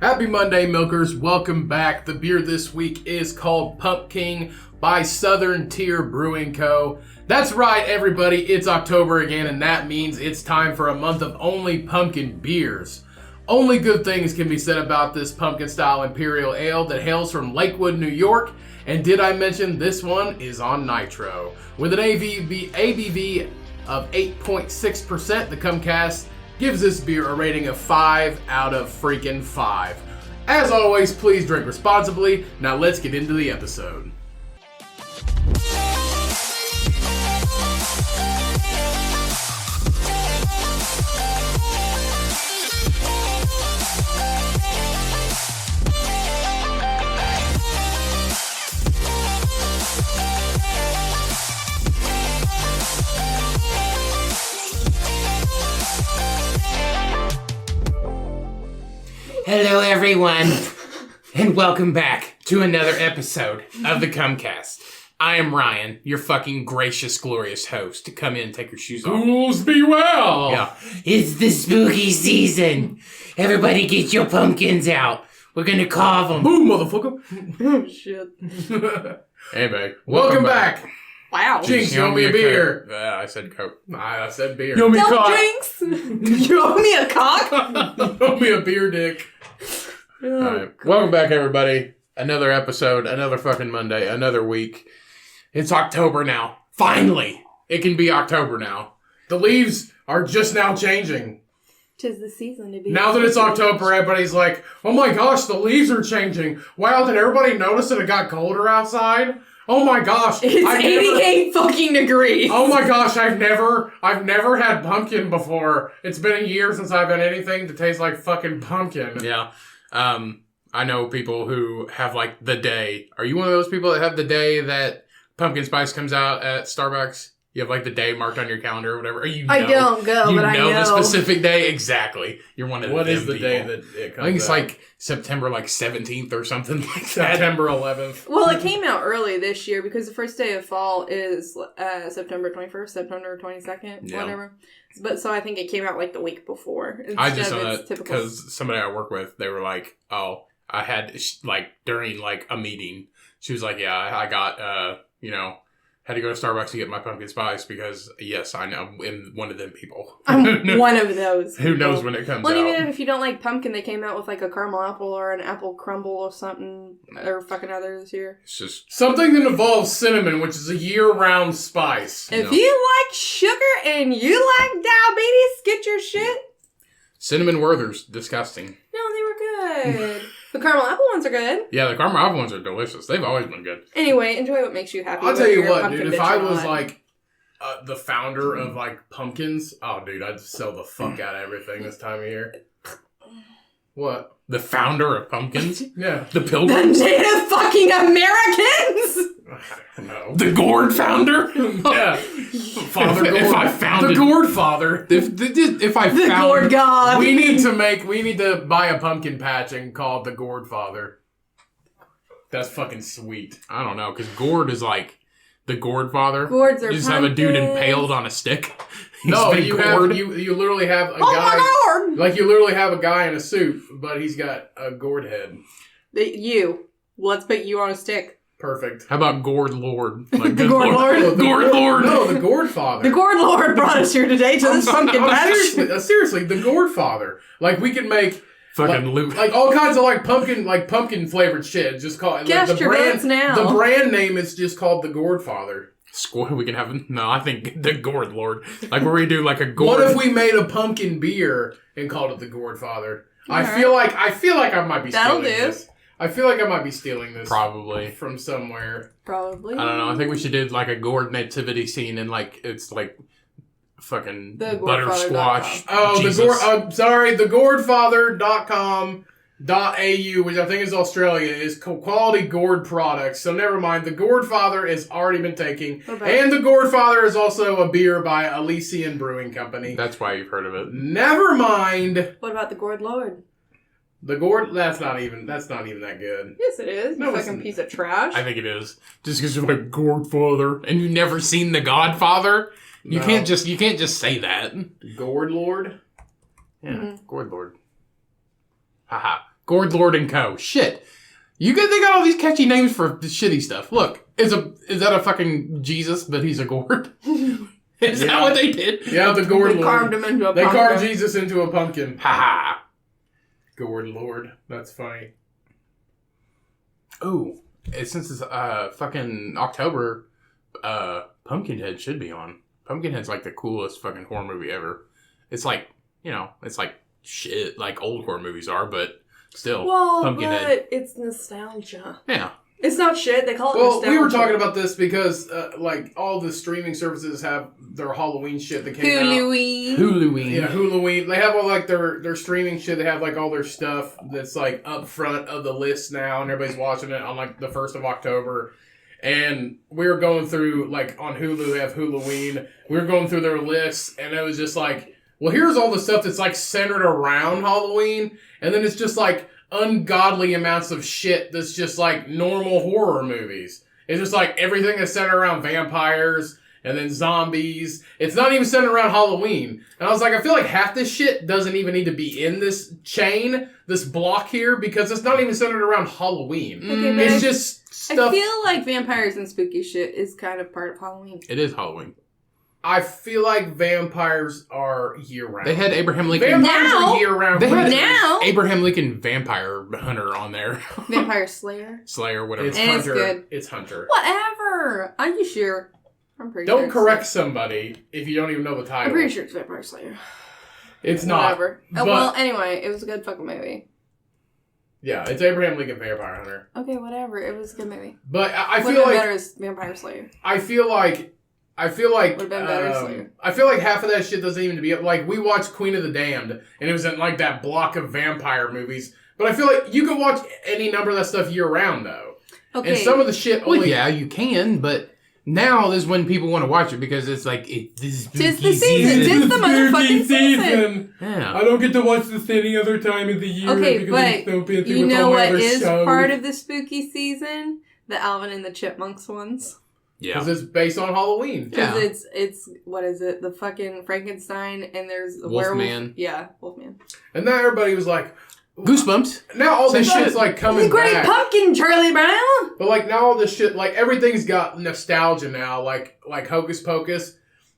Happy Monday, milkers. Welcome back. The beer this week is called Pumpking by Southern Teir Brewing Co. That's right, everybody. It's October again, and that means it's time for a month of only pumpkin beers. Only good things can be said about this pumpkin-style imperial ale that hails from Lakewood, New York. And did I mention this one is on Nitro? With an ABV of 8.6%, the Cummcast gives this beer a rating of 5 out of freaking 5. As always, please drink responsibly. Now let's get into the episode. Hello everyone, and welcome back to another episode of the Cummcast. I am Ryan, your fucking gracious, glorious host. Come in and take your shoes off. Fools be well! Yeah. It's the spooky season. Everybody get your pumpkins out. We're gonna carve them. Boom, motherfucker! Oh, shit. Hey, babe. Welcome back. Wow. Jinx, you owe me a beer. I said Coke. I said beer. You owe me a Don't cock. Jinx! You owe me a cock? You owe me a beer dick. Alright. Welcome back, everybody. Another episode, another fucking Monday, another week. It's October now. Finally! It can be October now. The leaves are just now changing. 'Tis the season to be. Now that it's October, everybody's like, oh my gosh, the leaves are changing. Wow, did everybody notice that it got colder outside? Oh my gosh. It's 88 fucking degrees. Oh my gosh, I've never had pumpkin before. It's been a year since I've had anything that tastes like fucking pumpkin. Yeah. I know people who have like the day. Are you one of those people that have the day that pumpkin spice comes out at Starbucks? You have like the day marked on your calendar or whatever. Or you know, I don't go, but I know. You know the specific day? Exactly. You're one of What them is the people. day that it comes out? I think it's like September like 17th or something like that. September 11th. Well, it came out early this year because the first day of fall is September 21st, September 22nd, Yeah. whatever. But so I think it came out like the week before. I just instead know of that its typical. because somebody I work with, they were like, oh, I had, like, during, like, a meeting, she was like, yeah, I got, had to go to Starbucks to get my pumpkin spice because, yes, I know, I'm one of them people. I'm one of those. Who knows people. when it comes Well, out. even if you don't like pumpkin, they came out with like a caramel apple or an apple crumble or something or fucking other this year. It's just, Something that involves cinnamon, which is a year-round spice. If No. you like sugar and you like diabetes, get your shit. cinnamon Werther's disgusting. No, they were good. The caramel apple ones are good. Yeah, the caramel apple ones are delicious. They've always been good. Anyway, enjoy what makes you happy. I'll tell whether you you're a what, pumpkin dude, if bitch I or was not. like the founder of like pumpkins, oh dude, I'd sell the fuck out of everything this time of year. What? The founder of pumpkins? Yeah. The the Pilgrims? Native fucking Americans. I don't know. The Gourd founder? Yeah. Father If Gourd. I founded- the Gourd Father. If I The found... Gourd God. We need to buy a pumpkin patch and call it the Gourd Father. That's fucking sweet. I don't know, because gourd is like the gourd father. Gourds are You just have a dude pumpkins. impaled on a stick. He's No, been you gourd. literally have a Oh guy. my lord! Like you literally have a guy in a suit, but he's got a gourd head. Let's put you on a stick. Perfect. How about gourd lord? Like The good Gourd Lord? Gourd lord. No, the Gourd Father. The Gourd Lord brought us here today to this pumpkin patch. Seriously, the Gourd Father. Like we could make Fucking loot. like all kinds of like pumpkin flavored shit. Just call it Guess like, the your brand. votes now. The brand name is just called the Gourd Father. We can have... No, I think the gourd lord. Like where we do like a gourd... What if we made a pumpkin beer and called it the Gourd Father? I Alright. feel like I might be That'll stealing do. this. I feel like I might be stealing this Probably. from somewhere. Probably. I don't know. I think we should do like a gourd nativity scene and like it's like fucking The buttersquash. Oh, Jesus. the gourdfather.com.au, which I think is Australia, is quality gourd products. So never mind. The Gourd Father has already been taken. What about- And the Gourd Father is also a beer by Elysian Brewing Company. That's why you've heard of it. Never mind. What about the Gourd Lord? The Gourd, that's not even that good. Yes, it is. No, You it's fucking not. piece of trash. I think it is. Just because you're like Gourdfather and you've never seen The Godfather, you No. can't just say that. Gourd Lord? Yeah, Mhm. Gourd Lord. Haha. Gord Lord and Co. Shit. They got all these catchy names for shitty stuff. Look, is that a fucking Jesus, but he's a gourd? Is that what they did? Yeah, the Gourd They Lord. carved him into a They pumpkin. carved Jesus into a pumpkin. Ha ha. Gourd Lord. That's funny. Ooh, since it's fucking October, Pumpkinhead should be on. Pumpkinhead's like the coolest fucking horror movie ever. It's like, it's like shit, like old horror movies are, but still, Well, Pumpkinhead. but it's nostalgia. Yeah. It's not shit. They call it Well, nostalgia. we were talking about this because, like, all the streaming services have their Halloween shit that came out. Huluween. Yeah, Huluween. They have all, like, their streaming shit. They have, like, all their stuff that's, like, up front of the list now, and everybody's watching it on, like, the 1st of October. And we were going through, like, on Hulu, they have Huluween. We were going through their lists, and it was just like, well, here's all the stuff that's, like, centered around Halloween, and then it's just, like, ungodly amounts of shit that's just like normal horror movies. It's just like everything is centered around vampires and then zombies. It's not even centered around Halloween. And I was like, I feel like half this shit doesn't even need to be in this chain, this block here, because it's not even centered around Halloween. Okay, but It's just stuff. I feel like vampires and spooky shit is kind of part of Halloween. It is Halloween. I feel like vampires are year-round. They had Abraham Lincoln. Vampires Now- are year-round. They had Now- Abraham Lincoln Vampire Hunter on there. Vampire Slayer. Slayer, whatever. It's It's Hunter. good. It's Hunter. Whatever. Are you sure? I'm pretty sure. Don't it's- correct somebody if you don't even know the title. I'm pretty sure it's Vampire Slayer. It's not. Whatever. but- Well, anyway, it was a good fucking movie. Yeah, it's Abraham Lincoln Vampire Hunter. Okay, whatever. It was a good movie. But I Would feel have been like better as Vampire Slayer. I feel like Would've been better, Slayer. I feel like half of that shit doesn't even to be like we watched Queen of the Damned and it was in like that block of vampire movies. But I feel like you could watch any number of that stuff year round though. Okay. And some of the shit Well, only yeah, you can, but now is when people want to watch it because it's like this Tis the season. Tis the motherfucking season. Yeah. I don't get to watch this any other time of the year Okay, because but I'm so busy you with know all my what other is shows. part of the spooky season? The Alvin and the Chipmunks ones. Yeah. Because it's based on Halloween. Yeah. Because it's what is it? The fucking Frankenstein and there's a Wolfman. werewolf. Yeah, Wolfman. And now everybody was like, Goosebumps. now all this Same shit's shit. like coming The Great back. Pumpkin, Charlie Brown. But like now all this shit, like everything's got nostalgia now, like Hocus Pocus.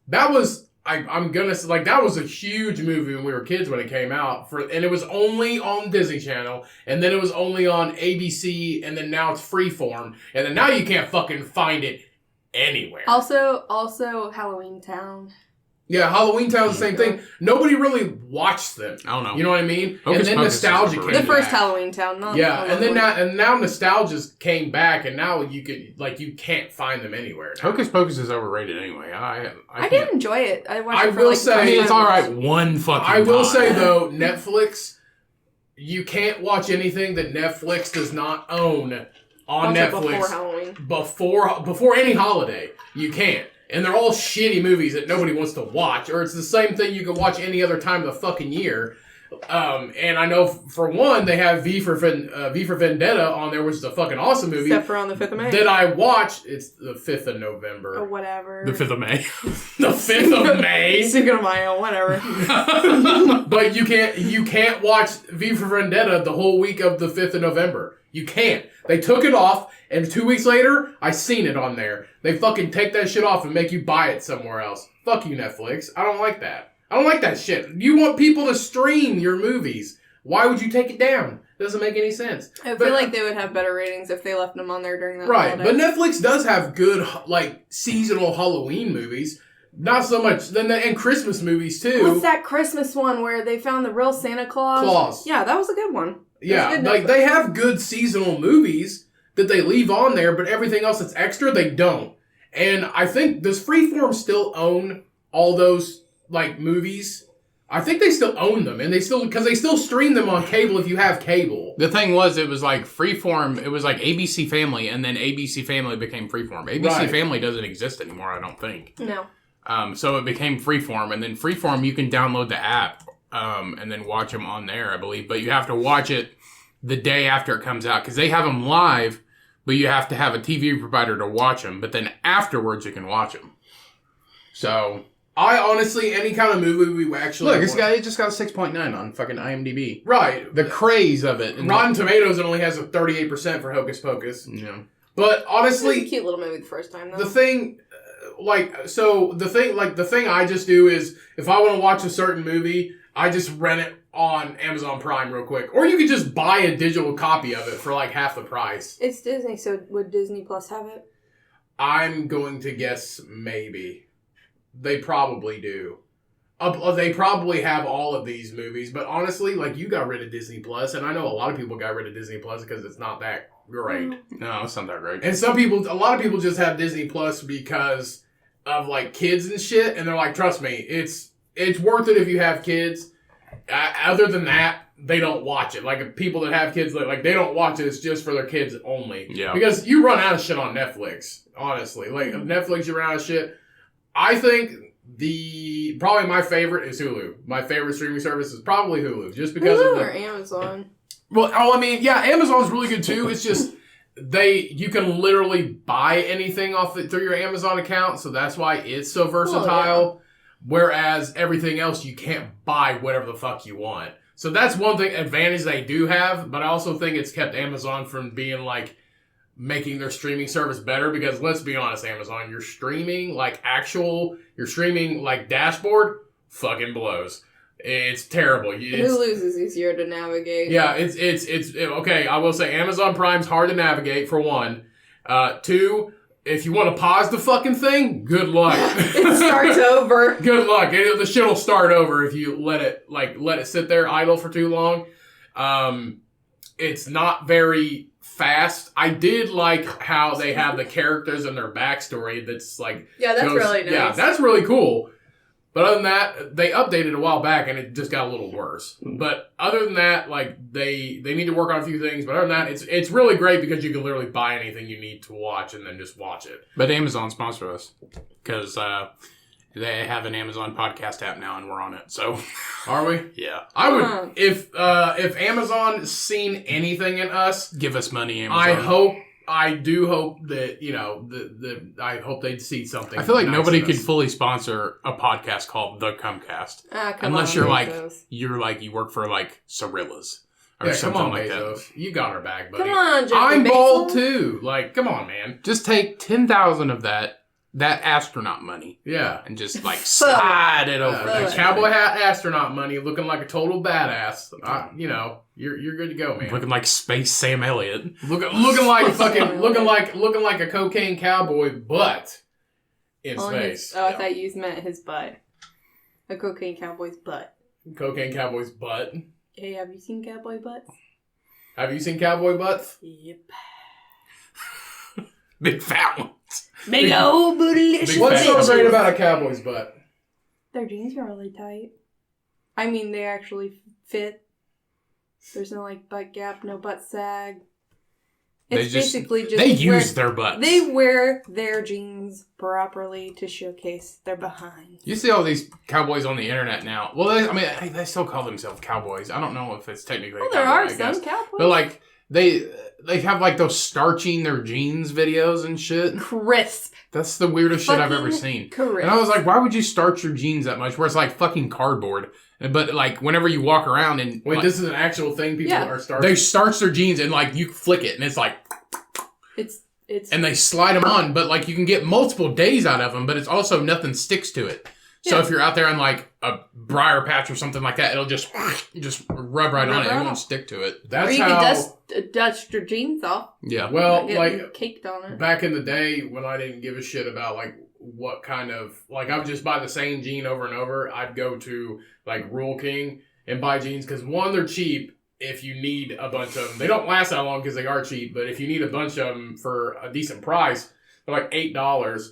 That was I'm gonna say, like that was a huge movie when we were kids when it came out, and it was only on Disney Channel, and then it was only on ABC, and then now it's Freeform, and then now you can't fucking find it anywhere. Also Halloween Town. Yeah, Halloween Town's the same thing. Nobody really watched them. I don't know. You know what I mean? Hocus and then Pocus is nostalgia came overrated. The first back. Halloween Town, not Yeah, the and then Halloween. now nostalgia's came back, and now you could you can't find them anywhere. Now. Hocus Pocus is overrated anyway. I I can't. did enjoy it. I watched I it for will like say- I mean, it's five all right minutes. one fucking I will time. say though, Netflix, you can't watch anything that Netflix does not own on Watch it Netflix before Halloween. before any holiday. You can't. And they're all shitty movies that nobody wants to watch. Or it's the same thing you can watch any other time of the fucking year. And I know for one, they have V for Vendetta on there, which is a fucking awesome movie. Except for on the 5th of May. That I watched. It's the 5th of Or November. whatever. The 5th of May. The 5th of May. Cinco de Mayo, whatever. But you can't watch V for Vendetta the whole week of the 5th of November. You can't. They took it off, and 2 weeks later, I seen it on there. They fucking take that shit off and make you buy it somewhere else. Fuck you, Netflix. I don't like that. I don't like that shit. You want people to stream your movies. Why would you take it down? Doesn't make any sense. I But- feel like they would have better ratings if they left them on there during that Right, holiday. but Netflix does have good, like, seasonal Halloween movies. Not so much, and Christmas movies, too. What's that Christmas one where they found the real Santa Claus? Claus. Yeah, that was a good one. Yeah, good like Netflix. they have good seasonal movies that they leave on there, but everything else that's extra, they don't. And I think, does Freeform still own all those, like, movies? I think they still own them, and because they still stream them on cable if you have cable. The thing was, it was like Freeform. It was like ABC Family, and then ABC Family became Freeform. ABC Right. Family doesn't exist anymore, I don't think. No. So it became Freeform, and then Freeform, you can download the app and then watch them on there, I believe. But you have to watch it the day after it comes out, because they have them live, but you have to have a TV provider to watch them. But then afterwards, you can watch them. So I honestly, any kind of movie we actually Look, this guy just got a 6.9 on fucking IMDb. Right. The craze of it. Rotten Tomatoes, it only has a 38% for Hocus Pocus. Yeah. But honestly, it was a cute little movie the first time, though. the thing I just do is, if I want to watch a certain movie, I just rent it on Amazon Prime real quick. Or you could just buy a digital copy of it for like half the price. It's Disney, so would Disney Plus have it? I'm going to guess maybe. They probably do. They probably have all of these movies, but honestly, like, you got rid of Disney Plus, and I know a lot of people got rid of Disney Plus because it's not that great. No, it's not that great. And a lot of people just have Disney Plus because of, like, kids and shit, and they're like, trust me, it's worth it if you have kids. Other than that, they don't watch it. Like, people that have kids, like, they don't watch it. It's just for their kids only. Yeah. Because you run out of shit on Netflix, honestly. Like, Netflix, you run out of shit. I think probably my favorite is Hulu. My favorite streaming service is probably Hulu, just because Hulu of or Amazon. Well, I mean, yeah, Amazon's really good too. It's just you can literally buy anything through your Amazon account, so that's why it's so versatile. Well, yeah. Whereas everything else, you can't buy whatever the fuck you want. So that's one advantage they do have, but I also think it's kept Amazon from being like making their streaming service better, because let's be honest, Amazon, your streaming dashboard fucking blows. It's terrible. Hulu's is easier to navigate. Yeah, it's okay. I will say Amazon Prime's hard to navigate, for one. Two, if you want to pause the fucking thing, good luck. It starts over. Good luck. The shit will start over if you let it sit there idle for too long. It's not very fast. I did like how they have the characters and their backstory. That's like, yeah, that's really nice. Yeah, that's really cool. But other than that, they updated a while back and it just got a little worse. But other than that, like, they need to work on a few things. But other than that, it's really great because you can literally buy anything you need to watch and then just watch it. But Amazon sponsor us because they have an Amazon podcast app now and we're on it. So are we? Yeah. I would if Amazon's seen anything in us, give us money, Amazon. I do hope that, I hope they'd see something. I feel like nice nobody in could us. fully sponsor a podcast called The Cummcast. Unless you're you work for like Cirillas or something come on, like Bezos. that. You got our back, buddy. Come on, Jeff I'm Bezos. bald too. Like, come on, man. Just take 10,000 of that astronaut money. Yeah. And just like slide it over. That cowboy hat astronaut money, looking like a total badass. You're good to go, man. Looking like Space Sam Elliott. Looking like a cocaine cowboy, but in space. I thought you meant his butt. A cocaine cowboy's butt. Cocaine cowboy's butt. Hey, have you seen cowboy butts? Have you seen cowboy butts? Yep. Big fat ones. Big old bootylicious. What's so great about a cowboy's butt? Their jeans are really tight. I mean, they actually fit. There's no butt gap, no butt sag. It's basically just they use their butts. They wear their jeans properly to showcase their behind. You see all these cowboys on the internet now. Well, they still call themselves cowboys. I don't know if it's technically a cowboy, there are I guess. some cowboys. But they have those starching their jeans videos and shit. Crisp. That's the weirdest shit I've ever seen. Crisp. And I was like, why would you starch your jeans that much? Where it's like fucking cardboard. But whenever you walk around and wait, this is an actual thing people are starching. They starch their jeans and you flick it and it's like it's and they slide them on, but you can get multiple days out of them, but it's also nothing sticks to it. So if you're out there on a briar patch or something like that, it'll just rub right on it. It won't stick to it. Or you can dust your jeans off. Yeah. Well, caked on it. Back in the day when I didn't give a shit about what kind of I would just buy the same jean over and over. I'd go to Rural King and buy jeans because one, they're cheap. If you need a bunch of them, they don't last that long because they are cheap. But if you need a bunch of them for a decent price, they're like $8.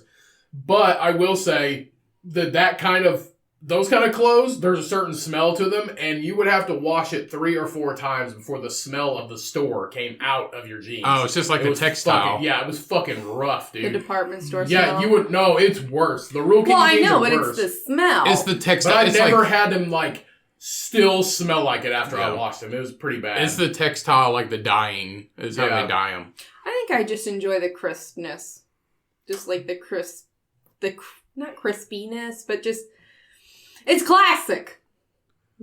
But I will say those kind of clothes, there's a certain smell to them, and you would have to wash it 3 or 4 times before the smell of the store came out of your jeans. Oh, it's just like the textile. It was fucking rough, dude. The department store smell. Yeah, you would know it's worse. The Rural King jeans are worse. Well, I know, but it's the smell. It's the textile. But I never had them still smell like it after I washed them. It was pretty bad. It's the textile, the dyeing is how they dye them. I think I just enjoy the crispness. Just the crisp, not crispiness, but just it's classic.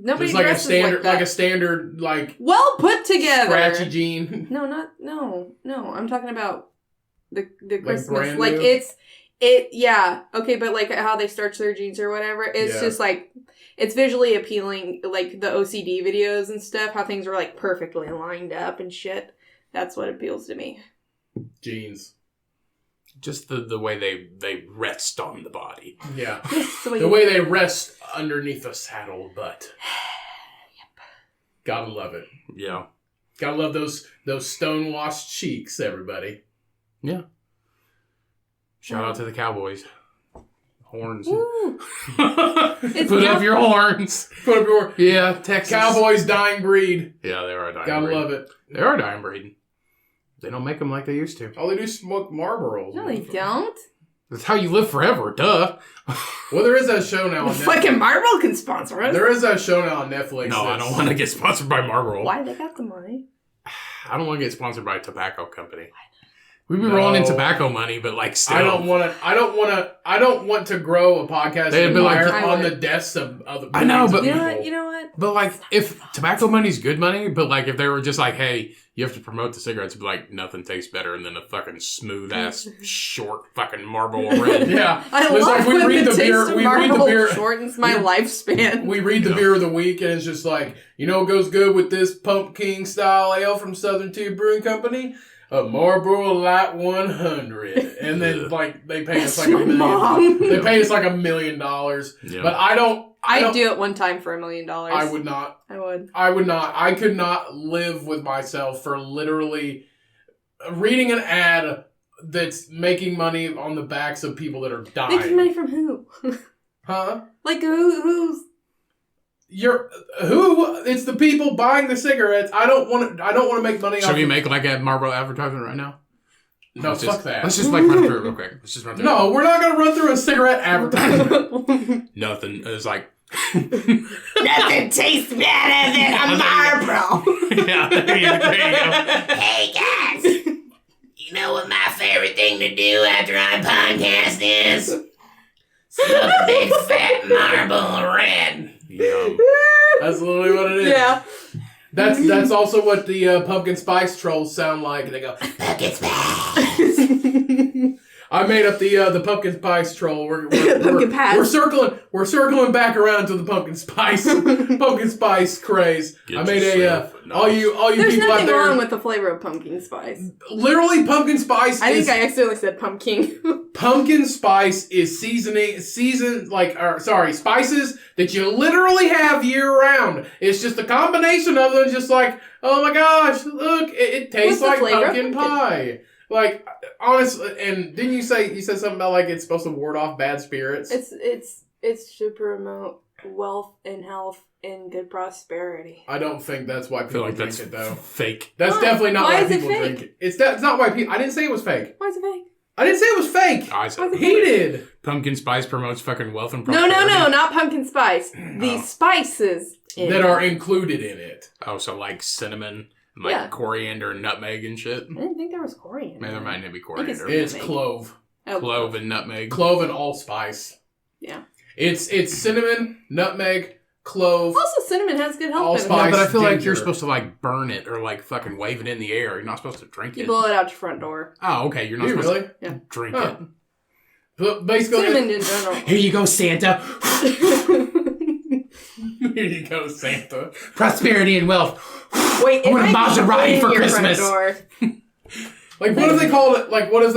Nobody Just like a dresses standard, that. like a standard, like well put together. scratchy jean. No. I'm talking about the Christmas. brand Like new? yeah. Okay, but like how they starch their jeans or whatever. It's just like it's visually appealing, like the OCD videos and stuff. How things are like perfectly lined up and shit. That's what appeals to me. Jeans. Just the way they rest on the body. Yeah. The way they rest underneath a saddle butt. Yep. Gotta love it. Yeah. Gotta love those stone-washed cheeks, everybody. Yeah. Shout out to the Cowboys. Horns. Woo. Put up your horns. Put up your... Yeah, Texas. Cowboys dying breed. Yeah, they are a dying Gotta breed. love it. They are a dying breed. They don't make them like they used to. All they do is smoke Marlboros. No, they don't. That's how you live forever, duh. Well, there is that show now on Netflix. Fucking Marvel can sponsor us. There is that show now on Netflix. No, I don't want to get sponsored by Marlboro. Why? They got the money. I don't want to get sponsored by a tobacco company. We've been rolling in tobacco money, but like still. I don't want to grow a podcast They'd be like, on the deaths of other I know, but people. You know what? But like, if tobacco money's good money, but like if they were just like, hey, you have to promote the cigarettes, it'd be like nothing tastes better than a fucking smooth ass short fucking Marlboro Red. Yeah, I it's love like when we read the the taste beer. of We read the Marlboro beer. shortens my lifespan. We read the beer of the week, and it's just like, you know what goes good with this Pumpking style ale from Southern Teir Brewing Company? A Marlboro Light 100, and then like they pay us like $1 million. Mom. They pay us like $1 million, Yeah. but I don't. I'd do it one time for $1 million. I would not. I would. I would not. I could not live with myself for literally reading an ad that's making money on the backs of people that are dying. Making money from who? Huh? Like who's? It's the people buying the cigarettes. I don't want to make money. Should we make like a Marlboro advertisement right now? No, fuck that. Let's just like run through it real quick. Let's just run through it. No, we're not gonna run through a cigarette advertisement. Nothing. It's like Nothing tastes better than a Marlboro. yeah, there you go. Hey guys, you know what my favorite thing to do after I podcast is? Smoke a big fat Marlboro Red. Yeah. That's literally what it is. Yeah. That's also what the pumpkin spice trolls sound like. They go, Pumpkin spice. I made up the pumpkin spice troll. Pumpkin patch. We're circling back around to the pumpkin spice craze. Get I made yourself a a all you There's people out nothing there. wrong with the flavor of pumpkin spice. Literally, pumpkin spice. I think I accidentally said pumpkin. Pumpkin spice is spices that you literally have year round. It's just a combination of them. Just like, oh my gosh, look, it tastes What's the like flavor? pumpkin pie. Like, honestly, and didn't you said something about like it's supposed to ward off bad spirits? It's to promote wealth and health and good prosperity. I don't think that's why I feel people like drink that's it though. fake. That's Why? definitely not Why why is it people fake? drink it. It's not why people. I didn't say it was fake. Why is it fake? I didn't say it was fake. I said He did. pumpkin spice promotes fucking wealth and No, prosperity. not pumpkin spice. The spices That are included in it. Oh, so like cinnamon, and like Yeah. coriander, nutmeg, and shit. I didn't think there was coriander. Man, there might not be it's- coriander. It's Nutmeg. clove. Oh, Clove and nutmeg. Clove and allspice. Yeah. It's cinnamon, nutmeg, clove. Also, cinnamon has good health benefits. Allspice. Yeah, but I feel like ginger. you're supposed to like burn it or like fucking wave it in the air. You're not supposed to drink You it. blow it out your front door. Oh, okay. You're not Do you supposed really? Yeah. to drink Huh. it. But basically, Cinnamon in general. Here you go, Santa. here you go, Santa. Prosperity and wealth. Wait, I want a it might be Maserati in for your front Christmas. door. Like, what if they called it? Like, what if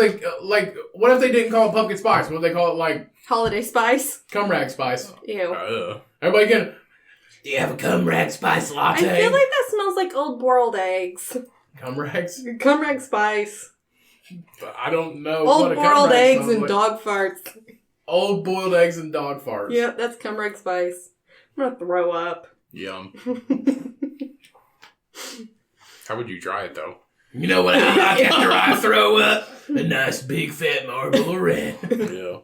they didn't call it pumpkin spice? What if they call it like Holiday spice. cum rag spice? Ew. Everybody get Do you have a cum rag spice I latte? feel like that smells like old boiled eggs. cum rags. Cum rag spice. I don't know. what Old a cum boiled rag eggs smells and like. dog farts. Old boiled eggs and dog farts. Yep, that's cum rag spice. I'm gonna throw up. Yum. How would you try it though? You know what I like after I throw up? A nice big fat Marlboro Red. Yeah.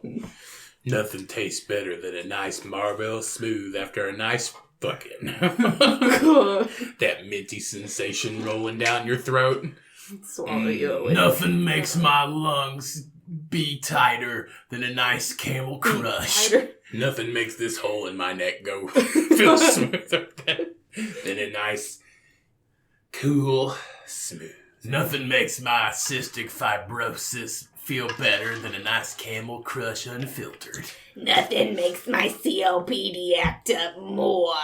Nothing tastes better than a nice Marlboro Smooth after a nice fucking. That minty sensation rolling down your throat. Swallow you away. Nothing makes my lungs be tighter than a nice Camel Crush. Nothing makes this hole in my neck go feel smoother than a nice, cool, smooth. Nothing makes my cystic fibrosis feel better than a nice Camel Crush unfiltered. Nothing makes my COPD act up more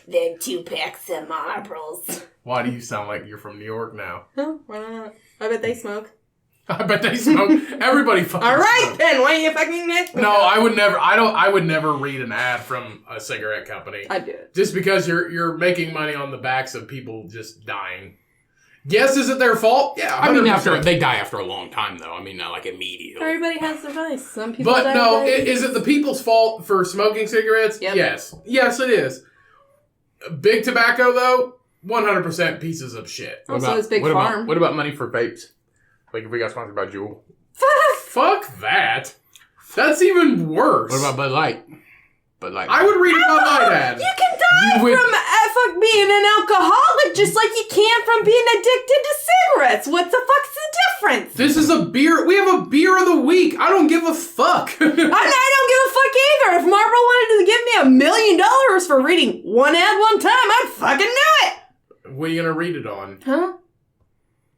than 2 packs of Marlboros. Why do you sound like you're from New York now? Huh? Why not? I bet they smoke. I bet they smoke. Everybody fucking All right, smokes. then. Why you fucking next? No, I would never. I would never read an ad from a cigarette company. I do it. Just because you're making money on the backs of people just dying. Yes, is it their fault? Yeah, I mean, 100%. they die after a long time, though. I mean, not like immediately. Everybody has their vice. Some people But die no, of is it the people's fault for smoking cigarettes? Yep. Yes. Yes, it is. Big tobacco, though, 100% pieces of shit. Also, it's Big Farm. What about money for vapes? Like if we got sponsored by Juul. Fuck that. That's even worse. What about Bud Light? Bud Light. I would read a Bud Light ad. You can die You would- from fuck being an alcoholic just like you can from being addicted to cigarettes. What the fuck's the difference? This is a beer. We have a beer of the week. I don't give a fuck. I don't give a fuck either. If Marlboro wanted to give me $1 million for reading one ad one time, I'd fucking do it. What are you going to read it on? Huh?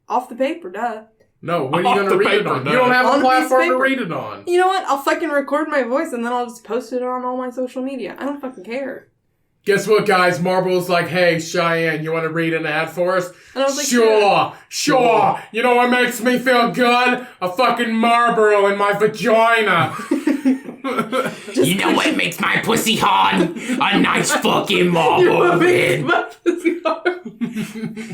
Off the paper, duh. No, what are you Off going the to read it paper, on? no. You don't have On a a piece of platform to paper. read it on. You know what? I'll fucking record my voice and then I'll just post it on all my social media. I don't fucking care. Guess what, guys? Marlboro's like, hey, Cheyenne, you want to read an ad for us? And I was like, Sure. You know what makes me feel good? A fucking Marlboro in my vagina. You know what makes my pussy hard? A nice fucking Marlboro Red.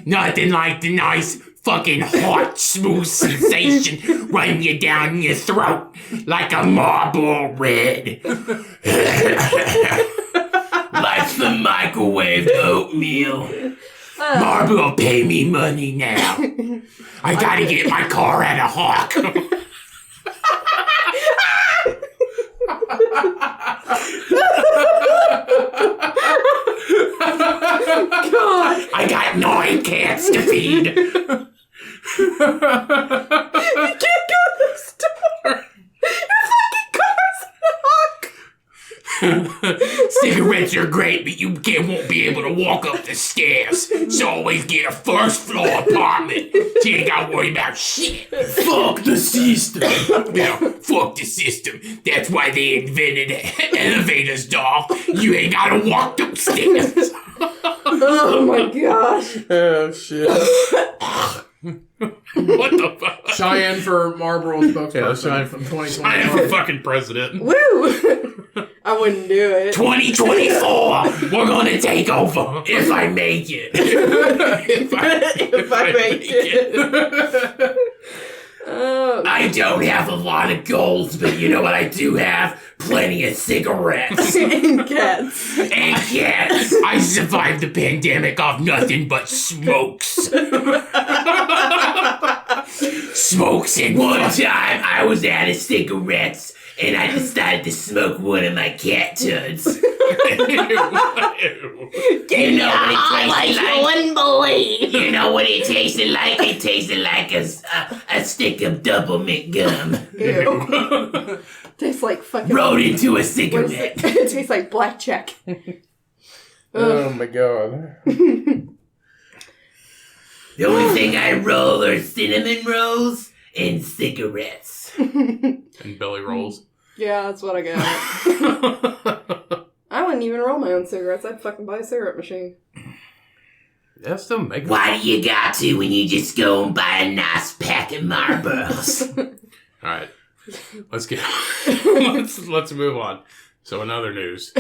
Nothing like the nice fucking hot, smooth sensation running you down your throat like a Marlboro Red. Like the microwaved oatmeal. Marlboro, pay me money now. I gotta get my car at a hawk. God. I got 9 cats to feed. You can't go to the store. Your fucking car's a hawk. Cigarettes are great, but you won't be able to walk up the stairs. So always get a first floor apartment. So you ain't gotta worry about shit. Fuck the system. Yeah, fuck the system. That's why they invented elevators, dog. You ain't gotta walk those stairs. Oh my gosh. Oh, shit. What the fuck? Cheyenne for Marlboro spokesperson Cheyenne from I am 2021. for fucking president. Woo! I wouldn't do it. 2024, we're gonna take over if I make it. If I make it. Oh, I don't have a lot of goals, but you know what I do have? Plenty of cigarettes. and cats. And cats. I survived the pandemic off nothing but smokes. Smokes, and one time I was out of cigarettes and I decided to smoke one of my cat turds. You know what it tasted like? wouldn't believe. You know what it tasted like? It tasted like a stick of double mint gum Ew. Tastes like fucking. rolled into a What is cigarette. it? It tastes like blackjack. Oh, my God. The only thing I roll are cinnamon rolls and cigarettes. And belly rolls. Yeah, that's what I got. I wouldn't even roll my own cigarettes. I'd fucking buy a cigarette machine. That's still making. Why do you got to when you just go and buy a nice pack of Marlboros? All right, let's get let's move on. So in other news,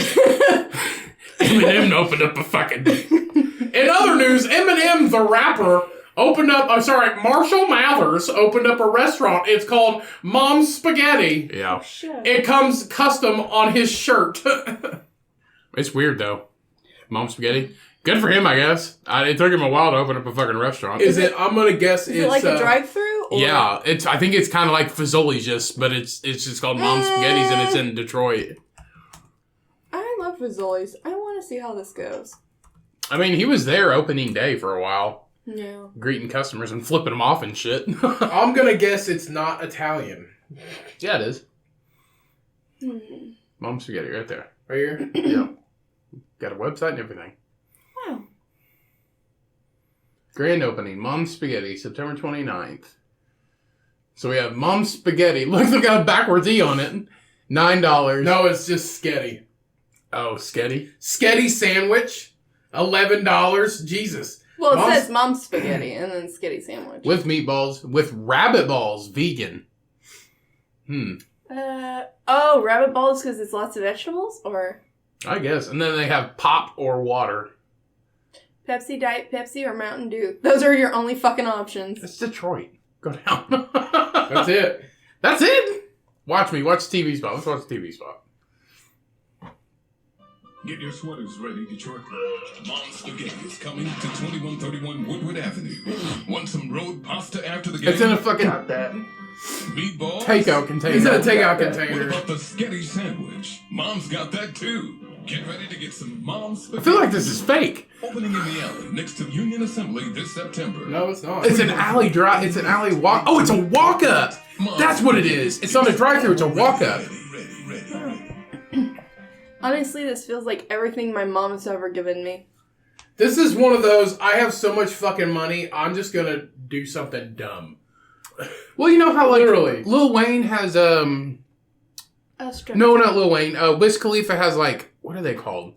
Eminem opened up a fucking. In other news, Eminem the rapper opened up, Marshall Mathers opened up a restaurant. It's called Mom's Spaghetti. Yeah, Shit. It comes custom on his shirt. it's weird though. Mom spaghetti. Good for him, I guess. It took him a while to open up a fucking restaurant. Is it, I'm going to guess Is it's... it like a drive-through? Or? Yeah, I think it's kind of like Fazoli's just, but it's just called Mom's Spaghetti's and it's in Detroit. I love Fazoli's. I want to see how this goes. I mean, he was there opening day for a while, Yeah. greeting customers and flipping them off and shit. I'm going to guess it's not Italian. Yeah, it is. Hmm. Mom's Spaghetti right there. Right here? Yeah. Got a website and everything. Wow. Grand opening, Mom's Spaghetti, September 29th. So we have Mom's Spaghetti. Look, they got a backwards E on it. $9. No, it's just Sketty. Oh, Sketty? Sketty sandwich, $11. Jesus. Well, it Mom's- says Mom's Spaghetti and then Skitty Sandwich. With meatballs, with rabbit balls, vegan. Oh, rabbit balls because it's lots of vegetables? Or I guess. And then they have pop or water. Pepsi, Diet Pepsi, or Mountain Dew? Those are your only fucking options. It's Detroit. Go down. That's it. That's it. Watch me. Watch the TV spot. Let's watch the TV spot. Get your sweaters ready, Detroit. Mom's Spaghetti is coming to 2131 Woodward Avenue. Want some road pasta after the game? It's in a fucking meatballs? takeout container. He's in a takeout What container. about the Sketty sandwich? Mom's got that too. Get ready to get some Mom's I Spaghetti. feel like this is fake. Opening in the alley next to Union Assembly this September. No, it's not. It's an alley drive. It's an alley walk. Oh, it's a walk up. That's what it is. It's not a drive-thru. It's a walk up. Ready. Honestly, this feels like everything my mom has ever given me. This is one of those, I have so much fucking money, I'm just gonna do something dumb. Well, you know how like Literally. Lil Wayne has No, not Lil Wayne. Wiz Khalifa has like, what are they called?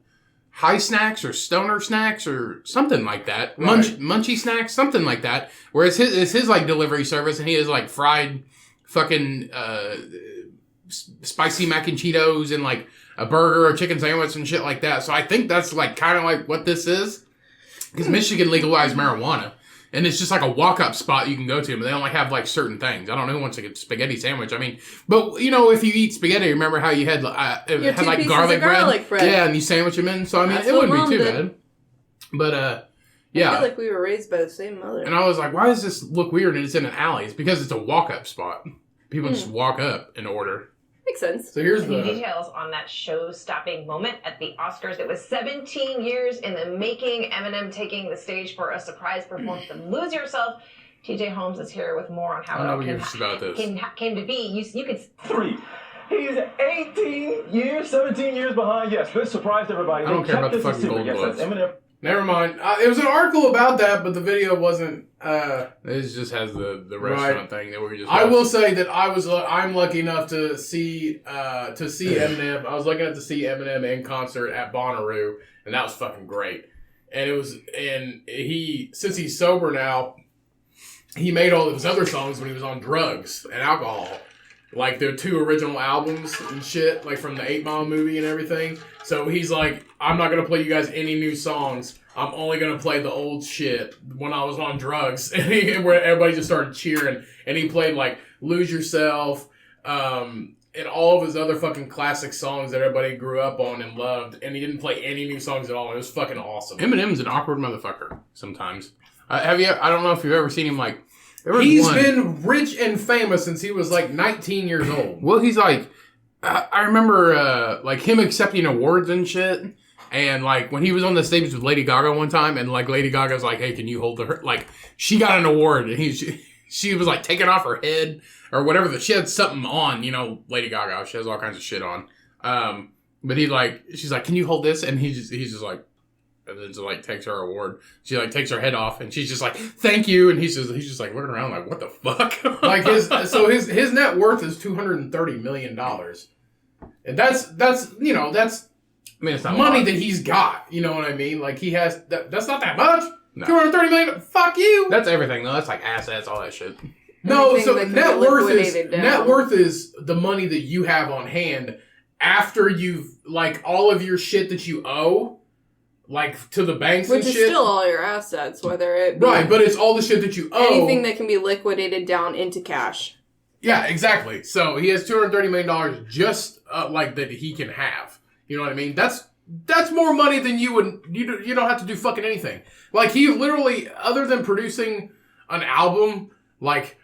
High snacks or stoner snacks or something like that. Right. Munchy snacks, something like that. Whereas it's his like delivery service, and he has like fried fucking spicy mac and Cheetos and like a burger or chicken sandwich and shit like that. So I think that's like kind of like what this is. Because Michigan legalized marijuana. And it's just like a walk-up spot you can go to, but they only have like certain things. I don't know who wants to get spaghetti sandwich. I mean, but you know, if you eat spaghetti, remember how you had it Yeah, had 2 like pieces garlic of garlic bread. Yeah, and you sandwich them in. So I mean, That's it what wouldn't Mom be too did. bad. But I yeah. feel like we were raised by the same mother. And I was like, why does this look weird? And it's in an alley. It's because it's a walk-up spot. People just walk up and order. Makes sense. So here's Any the... details on that show-stopping moment at the Oscars? It was 17 years in the making. Eminem taking the stage for a surprise performance of "Lose Yourself." TJ Holmes is here with more on how I don't know it what all you're just about this. came to be. You could 3. He's 18 years, 17 years behind. Yes, this surprised everybody. I don't They care kept about the this a fucking secret. Golden Yes, that's Globes. Eminem. Never mind. It was an article about that, but the video wasn't... It just has the restaurant thing that we just I watched. will say that I'm lucky enough to see Eminem. I was lucky enough to see Eminem in concert at Bonnaroo, and that was fucking great. And he, since he's sober now, he made all of his other songs when he was on drugs and alcohol. Like their 2 original albums and shit, like from the 8 Mile movie and everything. So he's like, I'm not going to play you guys any new songs. I'm only going to play the old shit when I was on drugs. And where everybody just started cheering. And he played like Lose Yourself, and all of his other fucking classic songs that everybody grew up on and loved. And he didn't play any new songs at all. It was fucking awesome. Eminem's an awkward motherfucker sometimes. Have you? I don't know if you've ever seen him like. He's been rich and famous since he was like 19 years old. Well, he's like, I remember like him accepting awards and shit. And like when he was on the stage with Lady Gaga one time, and like Lady Gaga's like, "Hey, can you hold her?" Like she got an award, and she was like taking off her head or whatever. She had something on, you know. Lady Gaga, she has all kinds of shit on. But she's like, "Can you hold this?" And he's just like. And then she like takes her award. She like takes her head off, and she's just like, "Thank you." And he's just like looking around like, "What the fuck?" Like his net worth is $230 million, and that's you know that's I mean, it's not money a lot. that he's got. You know what I mean? Like he has that's not that much. No. $230 million. Fuck you. That's everything though. That's like assets, all that shit. No, Anything so that can net be worth is liquidated down. net worth is the money that you have on hand after you've like all of your shit that you owe. Like, to the banks Which and is shit. still all your assets, whether it be Right, but it's all the shit that you owe. anything that can be liquidated down into cash. Yeah, exactly. So he has $230 million just like that he can have. You know what I mean? That's more money than you would. You don't have to do fucking anything. Like he literally, other than producing an album like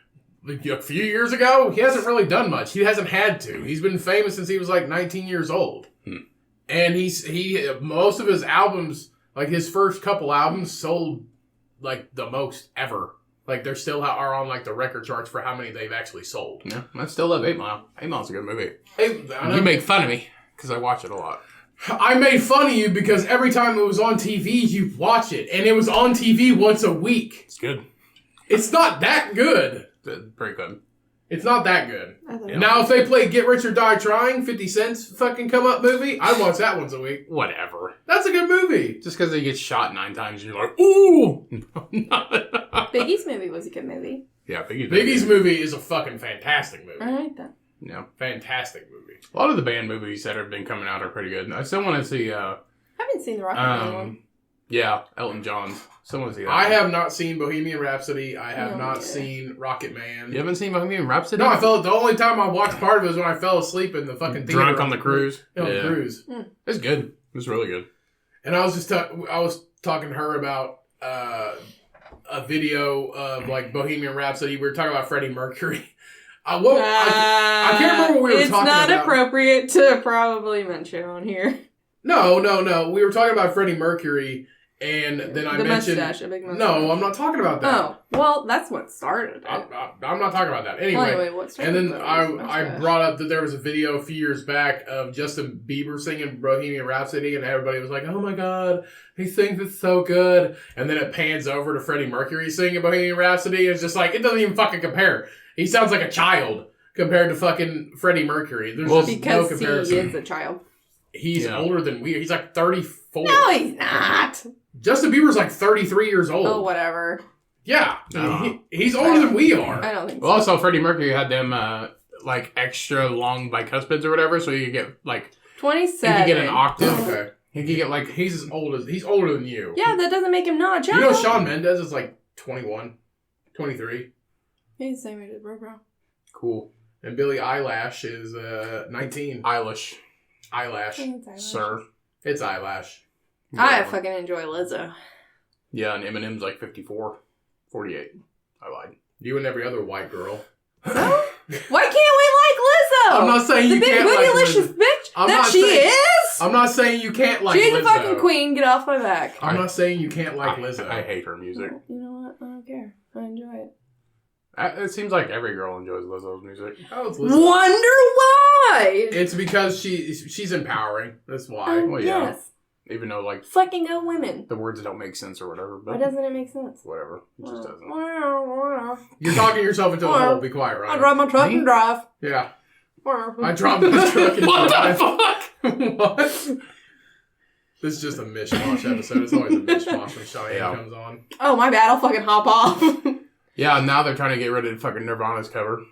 a few years ago, he hasn't really done much. He hasn't had to. He's been famous since he was like 19 years old. And he most of his albums, like his first couple albums, sold like the most ever. Like, they're still are on, like, the record charts for how many they've actually sold. Yeah, I still love 8 Mile. 8 Mile's a good movie. You You make fun of me because I watch it a lot. I made fun of you because every time it was on TV, you'd watch it. And it was on TV once a week. It's good. It's not that good. It's pretty good. It's not that good. Yeah. Now, if they play Get Rich or Die Trying, 50 Cent's fucking come up movie, I'd watch that once a week. Whatever. That's a good movie. Just because he gets shot 9 times, you're like, ooh! Biggie's movie was a good movie. Yeah, Biggie's movie is a fucking fantastic movie. I like that. Yeah. Fantastic movie. A lot of the band movies that have been coming out are pretty good. I still want to see, I haven't seen the Rocket Man one. yeah, Elton John's. Still want to see that. I have not seen Bohemian Rhapsody. I have No, not yeah. seen Rocket Man. You haven't seen Bohemian Rhapsody? No, I felt the only time I watched part of it was when I fell asleep in the fucking theater. Drunk on the cruise. On the cruise. It's good. It's really good. And I was just I was talking to her about a video of like Bohemian Rhapsody. We were talking about Freddie Mercury. I can't remember what we were talking about. It's not appropriate to probably mention on here. No. We were talking about Freddie Mercury, and then I mentioned mustache, a big mustache. No, I'm not talking about that. Oh, well, that's what started it. I'm not talking about that. Anyway, what started and then it? I brought up that there was a video a few years back of Justin Bieber singing Bohemian Rhapsody, and everybody was like, "Oh my god, he sings it so good." And then it pans over to Freddie Mercury singing Bohemian Rhapsody, and it's just like it doesn't even fucking compare. He sounds like a child compared to fucking Freddie Mercury. There's just no comparison. He is a child. He's older than we are. He's like 34. No, he's not. Justin Bieber's like 33 years old. Oh, whatever. Yeah. He's older than we are. I don't think so. Well, also, Freddie Mercury had them, like, extra long bicuspids or whatever, so you could get, like... 27. He could get an octave. Okay. He could get, like... He's older than you. Yeah, that doesn't make him not a child. You know Shawn Mendes is like 21, 23. He's the same age as Bro. Cool. And Billie Eyelash is 19. Eyelash. Eyelash. Sir. It's eyelash. I fucking enjoy Lizzo. Yeah, and Eminem's like 54. 48. I lied. You and every other white girl. Why can't we like Lizzo? I'm not saying you the can't big like bootylicious Lizzo. bitch I'm that not she saying- is. I'm not saying you can't like She's Lizzo. a fucking queen. Get off my back. I'm not saying you can't like Lizzo. I hate her music. You know what? I don't care. I enjoy it. It seems like every girl enjoys Lizzo's music. Oh, it's Lizzo. Wonder why? It's because she's empowering. That's why. Well, yeah. Yes. Even though, like, Fucking go women. the words don't make sense or whatever. But Why doesn't it make sense? whatever. It just doesn't. You're talking yourself into a hole. Be quiet, I right? drive my truck Me? and drive. Yeah. I dropped my truck and What drive. the fuck? What? This is just a mishmash episode. It's always a mishmash when Cheyenne Yeah. comes on. Oh, my bad. I'll fucking hop off. Yeah, now they're trying to get rid of fucking Nirvana's cover.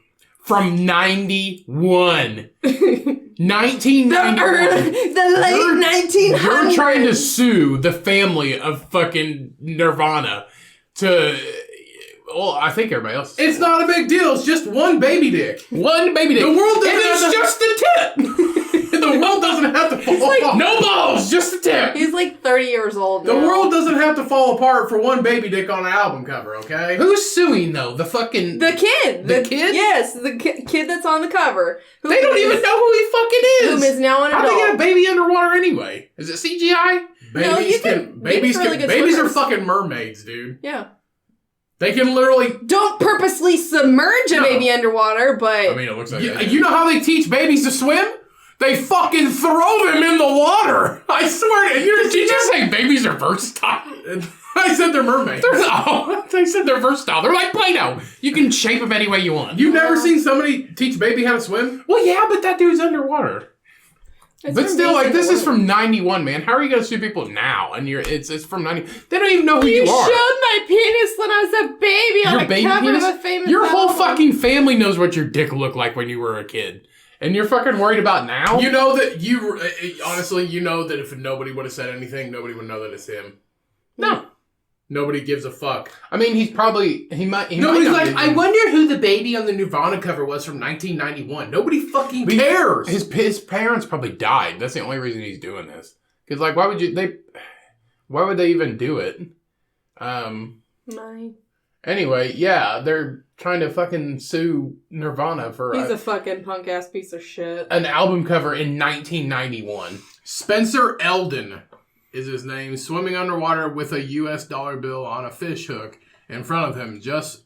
From 91. 1991. The late 1900s. You're trying to sue the family of fucking Nirvana to... Well, I think everybody else... It's not a big deal. It's just one baby dick. one baby dick. The world doesn't and it's have to- just the tip. The world doesn't have to fall apart. No balls, just the tip. He's like 30 years old The now. world doesn't have to fall apart for one baby dick on an album cover, okay? Who's suing, though? The fucking... The kid. The kid? Yes, the kid that's on the cover. Who They don't is- even know who he fucking Whom is. is now an How'd adult. they get a baby underwater anyway? Is it CGI? No, you can- babies are really good babies are swimmers. fucking mermaids, dude. Yeah. They can literally... Don't purposely submerge a No. baby underwater, but... I mean, it looks like You know how they teach babies to swim? They fucking throw them in the water. I swear. Did you just say babies are versatile? I said they're mermaids. They said they're versatile. They're like Play-Doh. You can shape them any way you want. You've never seen somebody teach baby how to swim? Well, yeah, but that dude's underwater. It's But for still, like, making this the is women. from 91, man. How are you going to sue people now? And it's from 90. They don't even know who you are. showed my penis when I was a baby on Your the baby cover penis? of a famous Your whole album. fucking family knows what your dick looked like when you were a kid. And you're fucking worried about now? You know that honestly, you know that if nobody would have said anything, nobody would know that it's him. No. Nobody gives a fuck. I mean, he might Nobody's not like, be- I wonder who the baby on the Nirvana cover was from 1991. Nobody fucking cares. His parents probably died. That's the only reason he's doing this. Because, like, why would they even do it? Mine. Anyway, yeah, they're trying to fucking sue Nirvana for He's a fucking punk ass piece of shit. an album cover in 1991. Spencer Eldon is his name, swimming underwater with a US dollar bill on a fish hook in front of him, just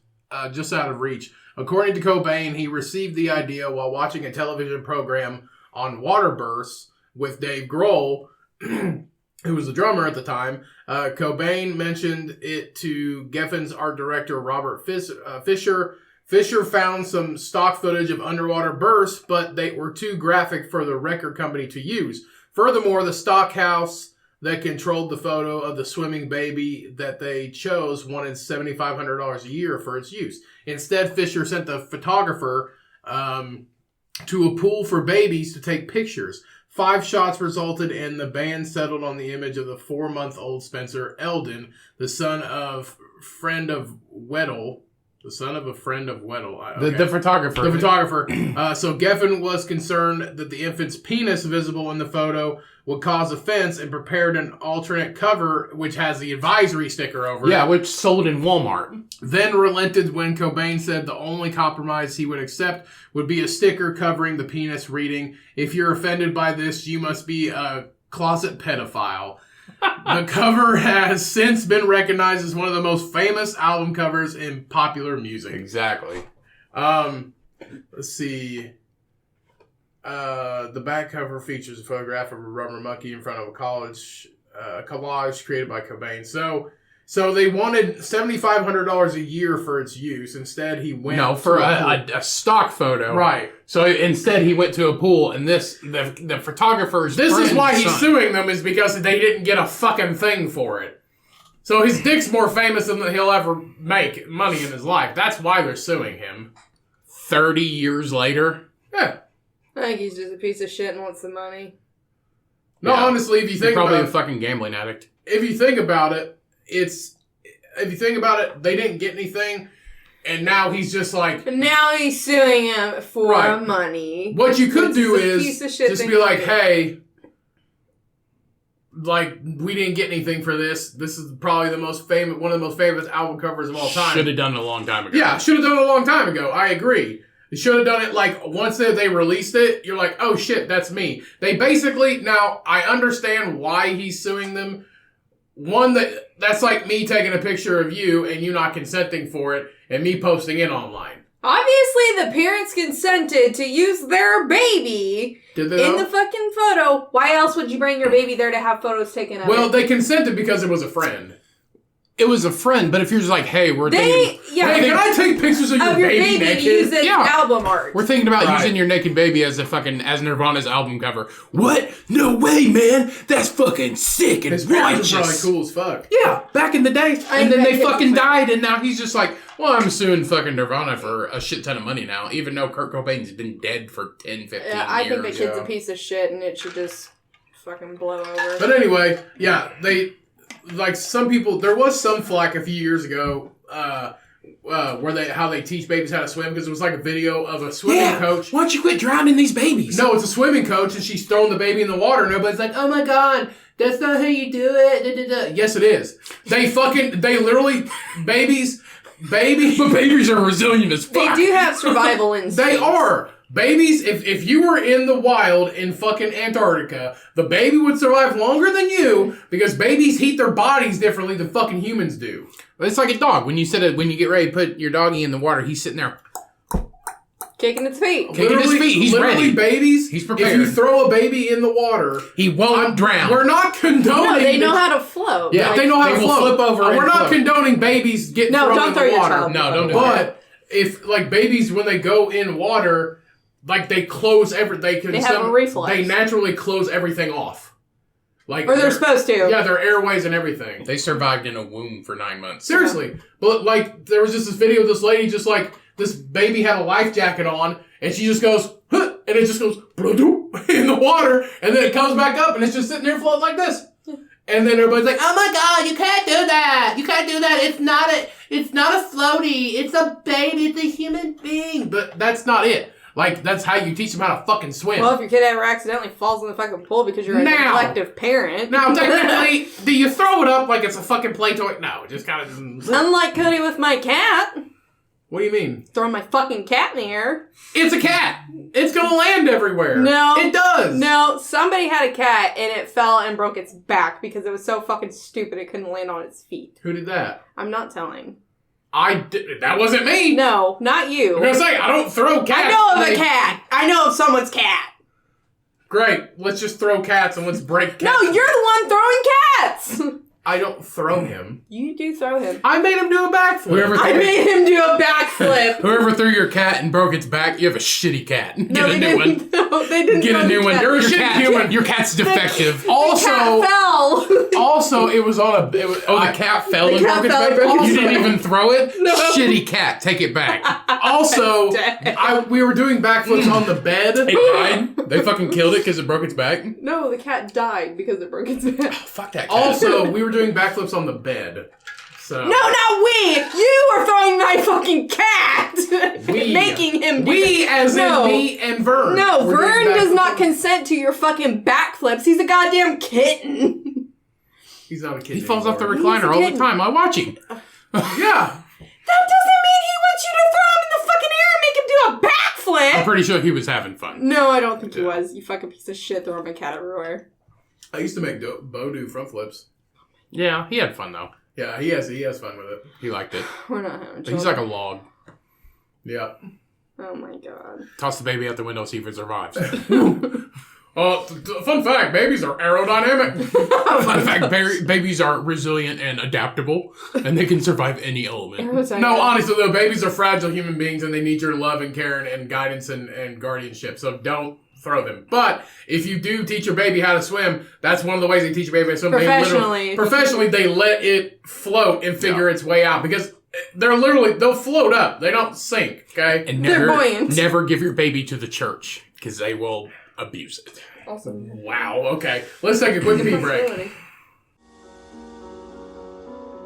just out of reach. According to Cobain, he received the idea while watching a television program on water bursts with Dave Grohl, who was the drummer at the time. Cobain mentioned it to Geffen's art director, Robert Fisher. Fisher found some stock footage of underwater bursts, but they were too graphic for the record company to use. Furthermore, the stock house that controlled the photo of the swimming baby that they chose wanted $7,500 a year for its use. Instead, Fisher sent the photographer to a pool for babies to take pictures. 5 shots resulted, and the band settled on the image of the 4-month-old Spencer Eldon, the son of a friend of Weddle. The photographer. The photographer. So Geffen was concerned that the infant's penis visible in the photo would cause offense and prepared an alternate cover which has the advisory sticker over it. Yeah, which sold in Walmart. Then relented when Cobain said the only compromise he would accept would be a sticker covering the penis reading, "If you're offended by this, you must be a closet pedophile." The cover has since been recognized as one of the most famous album covers in popular music. Exactly. Let's see. The back cover features a photograph of a rubber monkey in front of a collage created by Cobain. So they wanted $7,500 a year for its use. Instead, he went for a stock photo. Right. So instead, he went to a pool, and the photographer's This is why he's son. suing them, is because they didn't get a fucking thing for it. So his dick's more famous than he'll ever make money in his life. That's why they're suing him. 30 years later? Yeah. I think he's just a piece of shit and wants the money. No, Yeah. honestly, if you He's think probably about a fucking gambling addict. If you think about it, they didn't get anything, and now he's just like... But now he's suing him for Right. money. What you could Which do is a piece of is shit just thing be to like, do. hey, like, we didn't get anything for this. This is probably one of the most famous album covers of all time. Should have done it a long time ago. Yeah, should have done it a long time ago. I agree. They should have done it, like, once they released it, you're like, oh shit, that's me. They basically, now, I understand why he's suing them. One, that's like me taking a picture of you and you not consenting for it and me posting it online. Obviously, the parents consented to use their baby Did they in know? the fucking photo. Why else would you bring your baby there to have photos taken of Well, it? they consented because it was a friend. It was a friend, but if you're just like, hey, we're thinking... Hey, can I take pictures of your baby naked? to use as Yeah. album art. We're thinking about Right. using your naked baby as as Nirvana's album cover. What? No way, man! That's fucking sick and His parents are righteous. probably cool as fuck. Yeah, back in the day. I And then bet they him fucking too. died, and now he's just like, well, I'm suing fucking Nirvana for a shit ton of money now, even though Kurt Cobain's been dead for 10, 15 Yeah, I years. think the kid's yeah. a piece of shit and it should just fucking blow over. But anyway, yeah, like some people, there was some flack a few years ago, how they teach babies how to swim, because it was like a video of a swimming coach. Why don't you quit drowning these babies? No, it's a swimming coach, and she's throwing the baby in the water, and everybody's like, oh my god, that's not how you do it. Da, da, da. Yes, it is. They literally, babies, But babies are resilient as They fuck. do have survival instincts. they are. Babies, if you were in the wild in fucking Antarctica, the baby would survive longer than you because babies heat their bodies differently than fucking humans do. It's like a dog. When you get ready to put your doggy in the water, he's sitting there. Kicking its feet. Kicking his feet. He's literally ready. babies, He's prepared. if you throw a baby in the water, He won't drown. we're not condoning... No, they know how to float. Yeah, Like, they know how they to will float. flip over and We're not float. condoning babies getting No, thrown don't in throw the your water. child. No, don't do But if, like, babies, when they go in water, like, they close They have a reflex. They naturally close everything off. Like, Or they're supposed to. Yeah, their airways and everything. They survived in a womb for 9 months. Seriously. But, like, there was just this video of this lady just, like, this baby had a life jacket on, and she just goes, huh, and it just goes, in the water, and then it comes back up, and it's just sitting there floating like this. And then everybody's like, oh my god, you can't do that. You can't do that. It's not a floaty. It's a baby. It's a human being. But that's not it. Like, that's how you teach them how to fucking swim. Well, if your kid ever accidentally falls in the fucking pool because you're a Now. neglective parent. Now, technically, do you throw it up like it's a fucking play toy? No, just kind of... Unlike Cody with my cat. What do you mean? Throwing my fucking cat in the air. It's a cat. It's gonna land everywhere. No. It does. No, somebody had a cat and it fell and broke its back because it was so fucking stupid it couldn't land on its feet. Who did that? I'm not telling. That wasn't me. No, not you. I'm gonna say, I don't throw cats. I know of a cat. I know of someone's cat. Great. Let's just throw cats and let's break cats. No, you're the one throwing cats. I don't throw him. You do throw him. I made him do a backflip. I made him do a backflip. Whoever threw your cat and broke its back, you have a shitty cat. Get a new one. No, they didn't. Get a new one. You're a shitty human. Your cat's defective. Also, the cat fell. also, it was on a. The cat fell and broke its back. You didn't even throw it? No. Shitty cat. Take it back. Also, we were doing backflips on the bed. It died. They fucking killed it because it broke its back. No, the cat died because it broke its back. Fuck that cat. Also, we were doing backflips on the bed. So No, not we! You were throwing my fucking cat! Making him do We, it. as in me and Vern. No, We're Vern doing does not backflips. consent to your fucking backflips. He's a goddamn kitten. He's not a kid. He falls off the anymore. recliner all the time. I watch him. Yeah. That doesn't mean he wants you to throw him in the fucking air and make him do a backflip! I'm pretty sure he was having fun. No, I don't think he was. You fucking piece of shit throwing my cat everywhere. I used to make Bo do front flips. Yeah, he had fun though. Yeah, he has fun with it. He liked it. We're not having children. He's like a log. Yeah. Oh my god. Toss the baby out the window, see if it survives. Fun fact, babies are aerodynamic. Fun fact, babies are resilient and adaptable, and they can survive any element. No, honestly though, babies are fragile human beings and they need your love and care and guidance and guardianship. So don't throw them. But if you do teach your baby how to swim, that's one of the ways they teach your baby how to swim. Professionally, they let it float and figure its way out because they'll float up. They don't sink, okay? And They're buoyant. never give your baby to the church because they will abuse it. Awesome. Wow, okay. Let's take a quick pee break.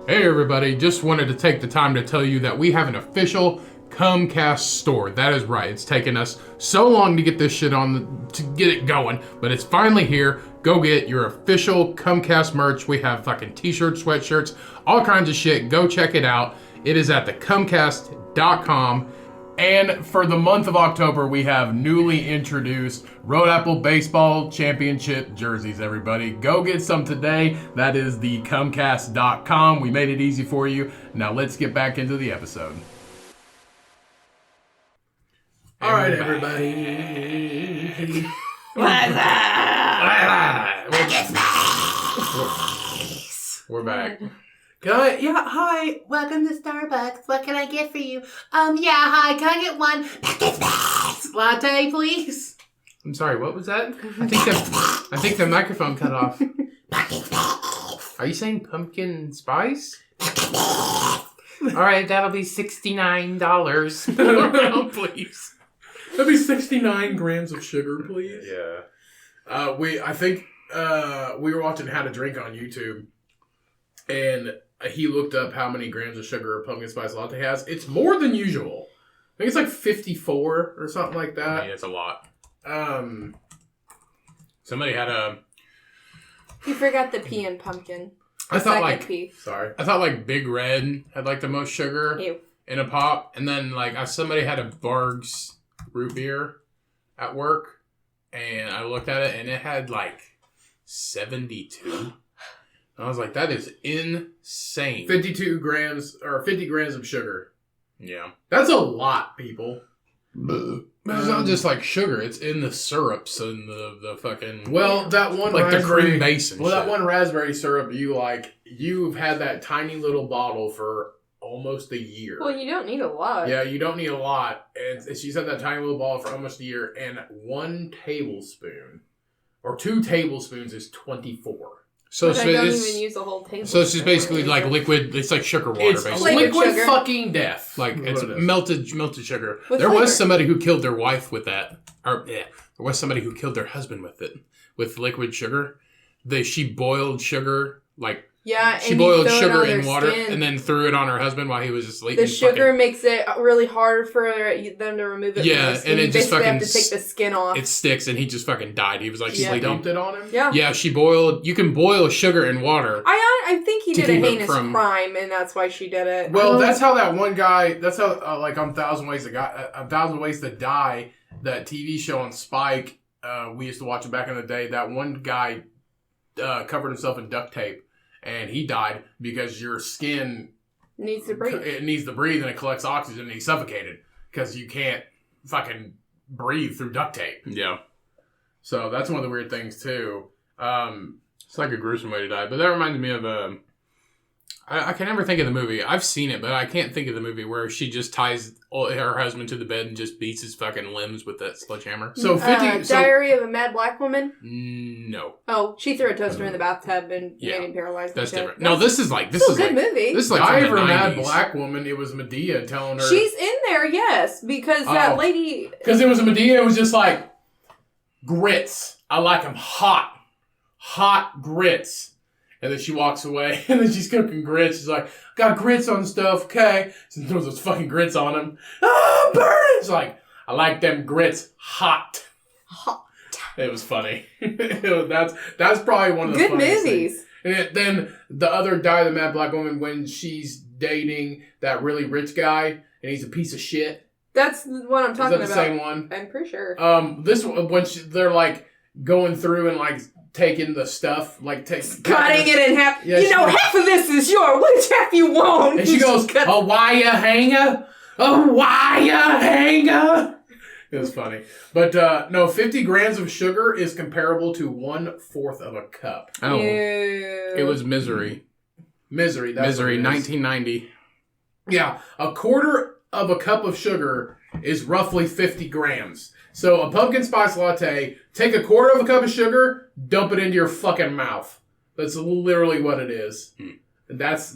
Hey everybody, just wanted to take the time to tell you that we have an official Cummcast Store. That is right. It's taken us so long to get this shit to get it going, but it's finally here. Go get your official Cummcast merch. We have fucking t-shirts, sweatshirts, all kinds of shit. Go check it out. It is at thecummcast.com. And for the month of October, we have newly introduced Road Apple Baseball Championship jerseys, everybody. Go get some today. That is the Cummcast.com. We made it easy for you. Now let's get back into the episode. All right, everybody. What's up? We're back. Hi, welcome to Starbucks. What can I get for you? Hi, can I get one latte, please? I'm sorry, what was that? I think the microphone cut off. Are you saying pumpkin spice? Alright, that'll be $69. Please. That'd be 69 grams of sugar, please. Yeah. I think we were watching How to Drink on YouTube, and he looked up how many grams of sugar a pumpkin spice latte has. It's more than usual. I think it's like 54 or something like that. Yeah, it's a lot. Somebody had a... You forgot the pea and pumpkin. I thought like Big Red had like the most sugar in a pop, and then like somebody had a Barg's root beer at work, and I looked at it and it had like 72. I was like, that is insane. 52 grams or 50 grams of sugar. Yeah, that's a lot, people. But it's not just like sugar; it's in the syrups and the fucking. Well, that one like raspberry, the cream base and shit. that one raspberry syrup, you've had that tiny little bottle for almost a year. Well, you don't need a lot. Yeah, you don't need a lot. And she's had that tiny little bottle for almost a year, and 1 tablespoon or 2 tablespoons is 24. So but I don't even use a whole tablespoon. So it's just basically like liquid. It's like sugar water, it's basically. Liquid sugar. fucking death. Like it's melted sugar. With there flavor. was somebody who killed their wife with that. There was somebody who killed their husband with it, with liquid sugar. She boiled sugar like. Yeah, she boiled sugar in water skin. and then threw it on her husband while he was asleep. The sugar makes it really hard for them to remove it. Yeah, from the skin. and it you just basically fucking have to take the skin off. It sticks, and he just fucking died. He was like She sleeping. dumped it on him. Yeah, yeah. She boiled. You can boil sugar in water. I think he did a keep it heinous from- crime, and that's why she did it. Well, that's how that one guy. That's how like on 1,000 Ways to Die, that TV show on Spike. We used to watch it back in the day. That one guy covered himself in duct tape, and he died because your skin Needs to breathe. It needs to breathe and it collects oxygen and he's suffocated because you can't fucking breathe through duct tape. Yeah. So that's one of the weird things too. It's like a gruesome way to die. But that reminds me of I can never think of the movie. I've seen it, but I can't think of the movie where she just ties her husband to the bed and just beats his fucking limbs with that sledgehammer. So 50... Diary of a Mad Black Woman? No. Oh, she threw a toaster in the bathtub and made him paralyzed. That's different. No, this is a good movie. This is like Diary of from a the Mad 90s. Black Woman, it was Medea telling her... She's in there, yes, because that lady... Because it was Medea, it was just like, grits. I like them hot. Hot grits. And then she walks away, and then she's cooking grits. She's like, got grits on stuff, okay? So throws those fucking grits on him. Ah, burn it! It's like, I like them grits hot. Hot. It was funny. That's probably one of the good funniest movies. things. And then the other Diary of the Mad Black Woman, when she's dating that really rich guy, and he's a piece of shit. That's what I'm talking about. Is that the same one? I'm pretty sure. This one, when they're like going through and like taking the stuff, like cutting it in half. Yeah, half of this is yours. Which half you want? And she goes, "A wire hanger, a wire hanger." It was funny, but no, 50 grams of sugar is comparable to 1/4 of a cup. Oh, Ew. it was Misery. Misery. That's Misery, what it is. 1990. Yeah, a quarter of a cup of sugar is roughly 50 grams. So a pumpkin spice latte, take a quarter of a cup of sugar, dump it into your fucking mouth. That's literally what it is. That's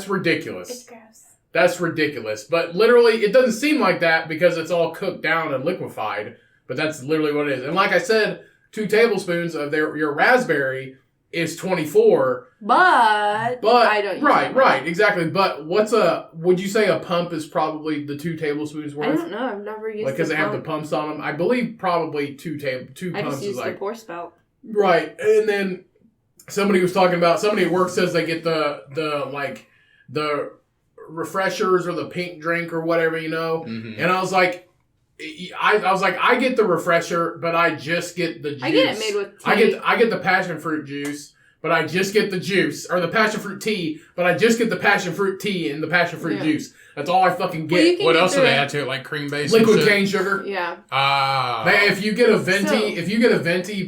ridiculous. It's gross. That's ridiculous. But literally, it doesn't seem like that because it's all cooked down and liquefied. But that's literally what it is. And like I said, 2 tablespoons of your raspberry is 24. But I don't use that much. Right, exactly. But would you say a pump is probably the 2 tablespoons worth? I don't know. I've never used Because they have the pumps on them. I believe probably 2 I pumps just is use like... the pour spout. Right. And then somebody was talking about, somebody at work says they get the refreshers or the pink drink or whatever, Mm-hmm. And I was like, I get the refresher, but I just get the juice. I get it made with tea. I get the passion fruit juice, but I just get the juice, or the passion fruit tea, but I just get the passion fruit tea and the passion fruit juice. That's all I fucking get. Well, you can What get else do they add to it? Like cream base? Liquid cane sugar. Yeah. If you get a venti, if you get a venti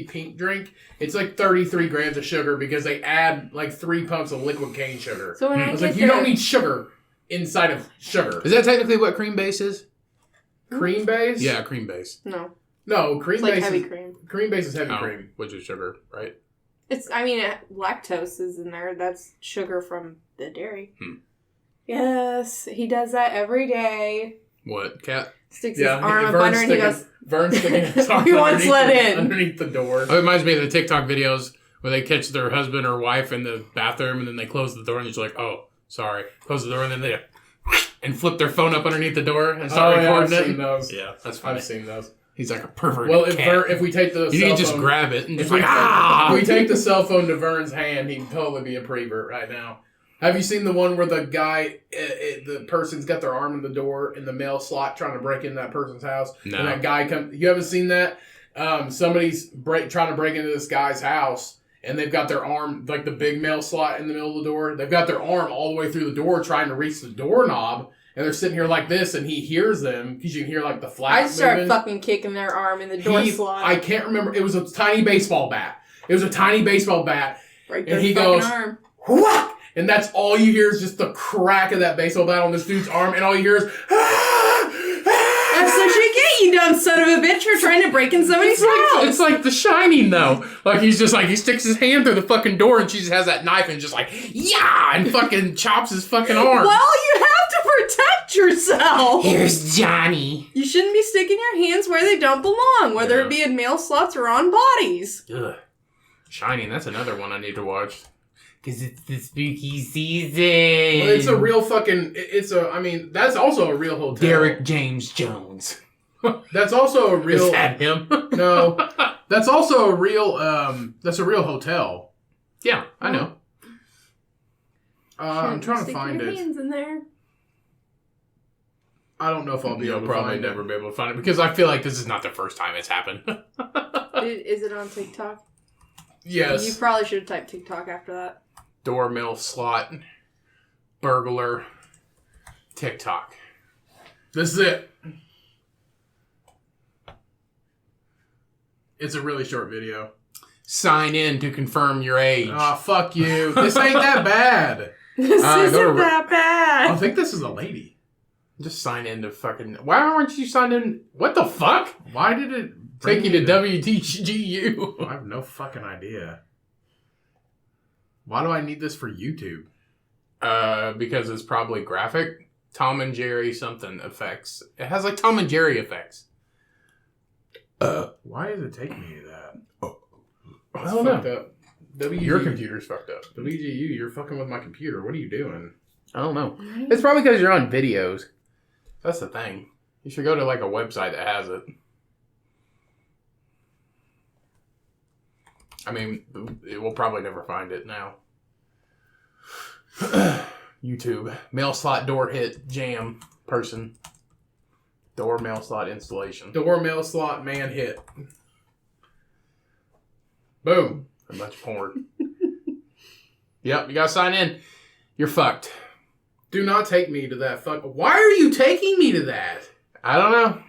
pink drink, it's like 33 grams of sugar because they add like 3 pumps of liquid cane sugar. So when I was like, you don't need sugar inside of sugar. Is that technically what cream base is? Cream base? Yeah, cream base. No, cream It's like base heavy is cream. Cream base is heavy cream. Which is sugar, right? Lactose is in there. That's sugar from the dairy. Yes, he does that every day. What, cat? Sticks his arm up under and he goes... Vern's sticking his arm He wants let in. underneath the door. Oh, it reminds me of the TikTok videos where they catch their husband or wife in the bathroom and then they close the door and he's like, oh, sorry. Close the door and then they and flip their phone up underneath the door and start recording I've seen those. Yeah, that's funny. I've seen those. He's like a pervert. Well, if we take the you cell can just phone, grab it and just if we take the cell phone to Vern's hand, he'd totally be a prevert right now. Have you seen the one where the guy, the person's got their arm in the door in the mail slot trying to break into that person's house? No. And that guy comes. You haven't seen that? Somebody's trying to break into this guy's house, and they've got their arm, like the big mail slot in the middle of the door. They've got their arm all the way through the door trying to reach the doorknob, and they're sitting here like this, and he hears them because you can hear like the flaps I start moving. fucking kicking their arm in the door slot. I can't remember. It was a tiny baseball bat. Break their and he fucking goes, arm. whack! And that's all you hear is just the crack of that baseball bat on this dude's arm, and all you hear is, That's what you get, you dumb son of a bitch, for trying to break in somebody's house. It's like The Shining, though. Like, he's just like, he sticks his hand through the fucking door and she just has that knife and just like, yeah, and fucking chops his fucking arm. Well, you have to protect yourself. Here's Johnny. You shouldn't be sticking your hands where they don't belong, whether Yeah. it be in mail slots or on bodies. Ugh. Shining, that's another one I need to watch. Because it's the spooky season. well, it's a real fucking, that's also a real hotel. Derek James Jones. That's also a real, Is that him? no, that's also a real, that's a real hotel. Yeah, I know. I'm trying to Stick find your it. hands in there. I don't know if I'll be You'll able to probably find never it. be able to find it because I feel like this is not the first time it's happened. Is it on TikTok? Yes. You probably should have typed TikTok after that. door, mill, slot, burglar, TikTok. This is it. It's a really short video. Sign in to confirm your age. Oh, fuck you. This ain't that bad. This isn't that bad. I think this is a lady. Just sign in to fucking... Why aren't you signed in? What the fuck? Why did it Take you to WTGU. I have no fucking idea. Why do I need this for YouTube? Because it's probably graphic. Tom and Jerry something effects. It has like Tom and Jerry effects. Why is it taking me to that? I don't know. Up. Your computer's fucked up. WGU, you're fucking with my computer. What are you doing? I don't know. It's probably because you're on videos. That's the thing. You should go to like a website that has it. I mean, it will probably never find it now. YouTube. Mail slot door hit jam person. Door mail slot installation. Door mail slot man hit. Boom. A bunch of porn. Yep, you gotta sign in. You're fucked. Do not take me to that fuck. Why are you taking me to that? I don't know.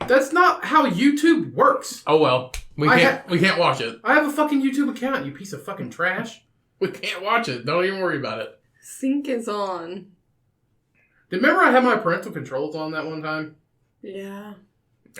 That's not how YouTube works. Oh well. We can't watch it. I have a fucking YouTube account, you piece of fucking trash. We can't watch it. Don't even worry about it. Sync is on. Remember I had my parental controls on that one time? Yeah.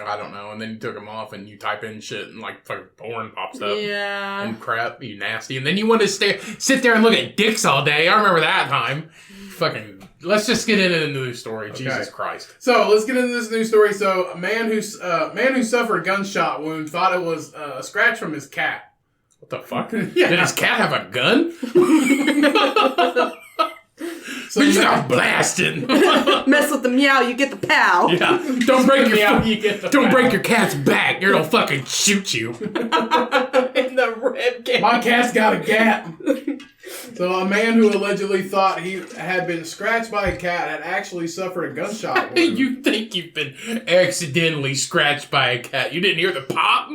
I don't know. And then you took them off and you type in shit and like fucking porn pops up. Yeah. And crap, you nasty. And then you want to sit there and look at dicks all day. I remember that time. Fucking, let's just get into the news story. Okay. Jesus Christ. So let's get into this news story. So a man who suffered a gunshot wound thought it was a scratch from his cat. What the fuck? Yeah. Did his cat have a gun? So you start blasting. Mess with the meow, you get the pow. Yeah. Don't break break your cat's back. It'll fucking shoot you. In the rib cage. My cat's got a gat. So a man who allegedly thought he had been scratched by a cat had actually suffered a gunshot wound. You think you've been accidentally scratched by a cat? You didn't hear the pop?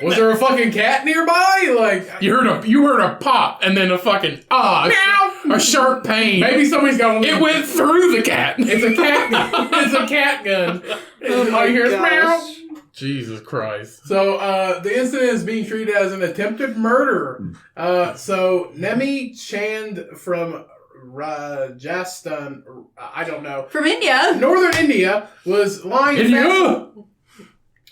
Was there a fucking cat nearby? Like you heard a pop and then a fucking a sharp pain. Maybe somebody's got one. It went through the cat. It's a cat gun. It's a cat gun. Oh you hear this meow? Jesus Christ. So, the incident is being treated as an attempted murder. So, Nemi Chand from Rajasthan, I don't know. From India. Northern India was lying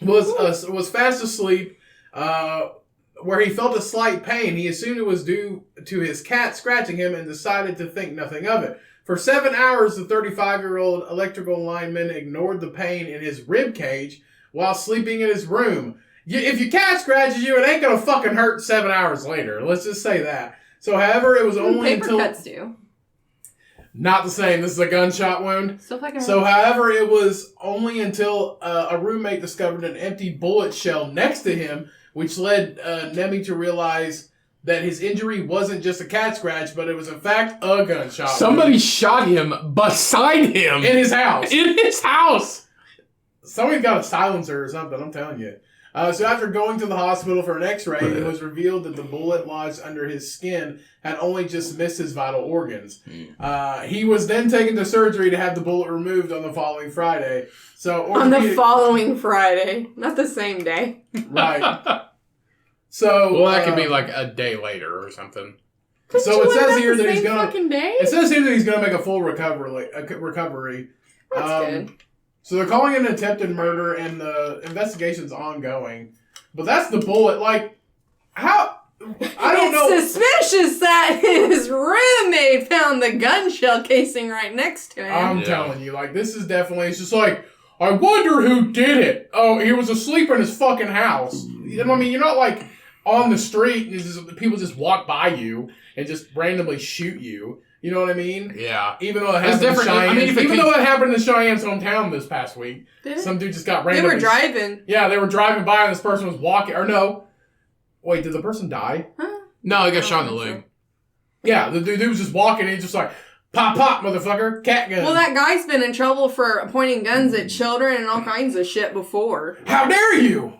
was fast asleep, where he felt a slight pain. He assumed it was due to his cat scratching him and decided to think nothing of it. For 7 hours, the 35-year-old electrical lineman ignored the pain in his rib cage while sleeping in his room. If your cat scratches you, it ain't gonna fucking hurt 7 hours later. Let's just say that. So, however, it was only Paper until... cuts do. Not the same. This is a gunshot wound. Still fucking So, however, it was only until a roommate discovered an empty bullet shell next to him, which led Nemi to realize that his injury wasn't just a cat scratch, but it was in fact a gunshot Somebody wound. shot him beside him. In his house. In his house. Somebody got a silencer or something, I'm telling you. So after going to the hospital for an x-ray, it was revealed that the bullet lodged under his skin had only just missed his vital organs. He was then taken to surgery to have the bullet removed on the following Friday. So on the following Friday, not the same day. Right. So well, that could be like a day later or something. So it says here that he's gonna. Day? It says here that he's gonna make a full recovery. That's good. So they're calling it an attempted murder, and the investigation's ongoing. But that's the bullet. Like, how? I don't know. It's suspicious that his roommate found the gun shell casing right next to him. I'm telling you, like, this is definitely. It's just like, I wonder who did it. Oh, he was asleep in his fucking house. You know what I mean? You're not like on the street and people just walk by you and just randomly shoot you. You know what I mean? Yeah. Even though it happened in Cheyenne. Though that happened in Cheyenne's hometown this past week. Did it? Some dude just got randomly... They were driving. Yeah, they were driving by and this person was walking... Or no. Wait, did the person die? Huh? No, he got shot in the leg. Yeah, the dude was just walking and he's just like, pop, pop, motherfucker, cat gun. Well, that guy's been in trouble for pointing guns at children and all kinds of shit before. How dare you?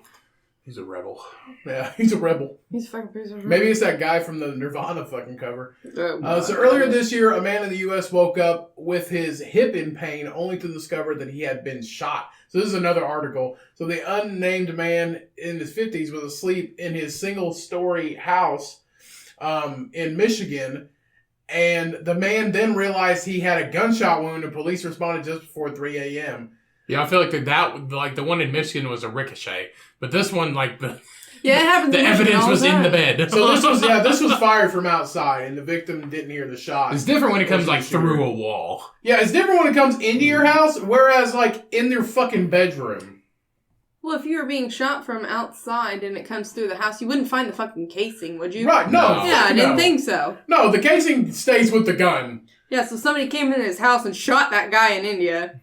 He's a rebel. Yeah, he's a rebel. He's a fucking piece of Maybe it's that guy from the Nirvana fucking cover. Oh, So earlier this year, a man in the U.S. woke up with his hip in pain, only to discover that he had been shot. So this is another article. So the unnamed man in his 50s was asleep in his single-story house in Michigan, and the man then realized he had a gunshot wound, and police responded just before 3 a.m. Yeah, I feel like the one in Michigan was a ricochet, but this one, like it happens. the evidence was in the bed. So this was fired from outside, and the victim didn't hear the shot. It's different when it comes like through a wall. Yeah, it's different when it comes into your house, whereas like in their fucking bedroom. Well, if you were being shot from outside and it comes through the house, you wouldn't find the fucking casing, would you? Right? No. Yeah, I didn't think so. No, the casing stays with the gun. Yeah, so somebody came into his house and shot that guy in India.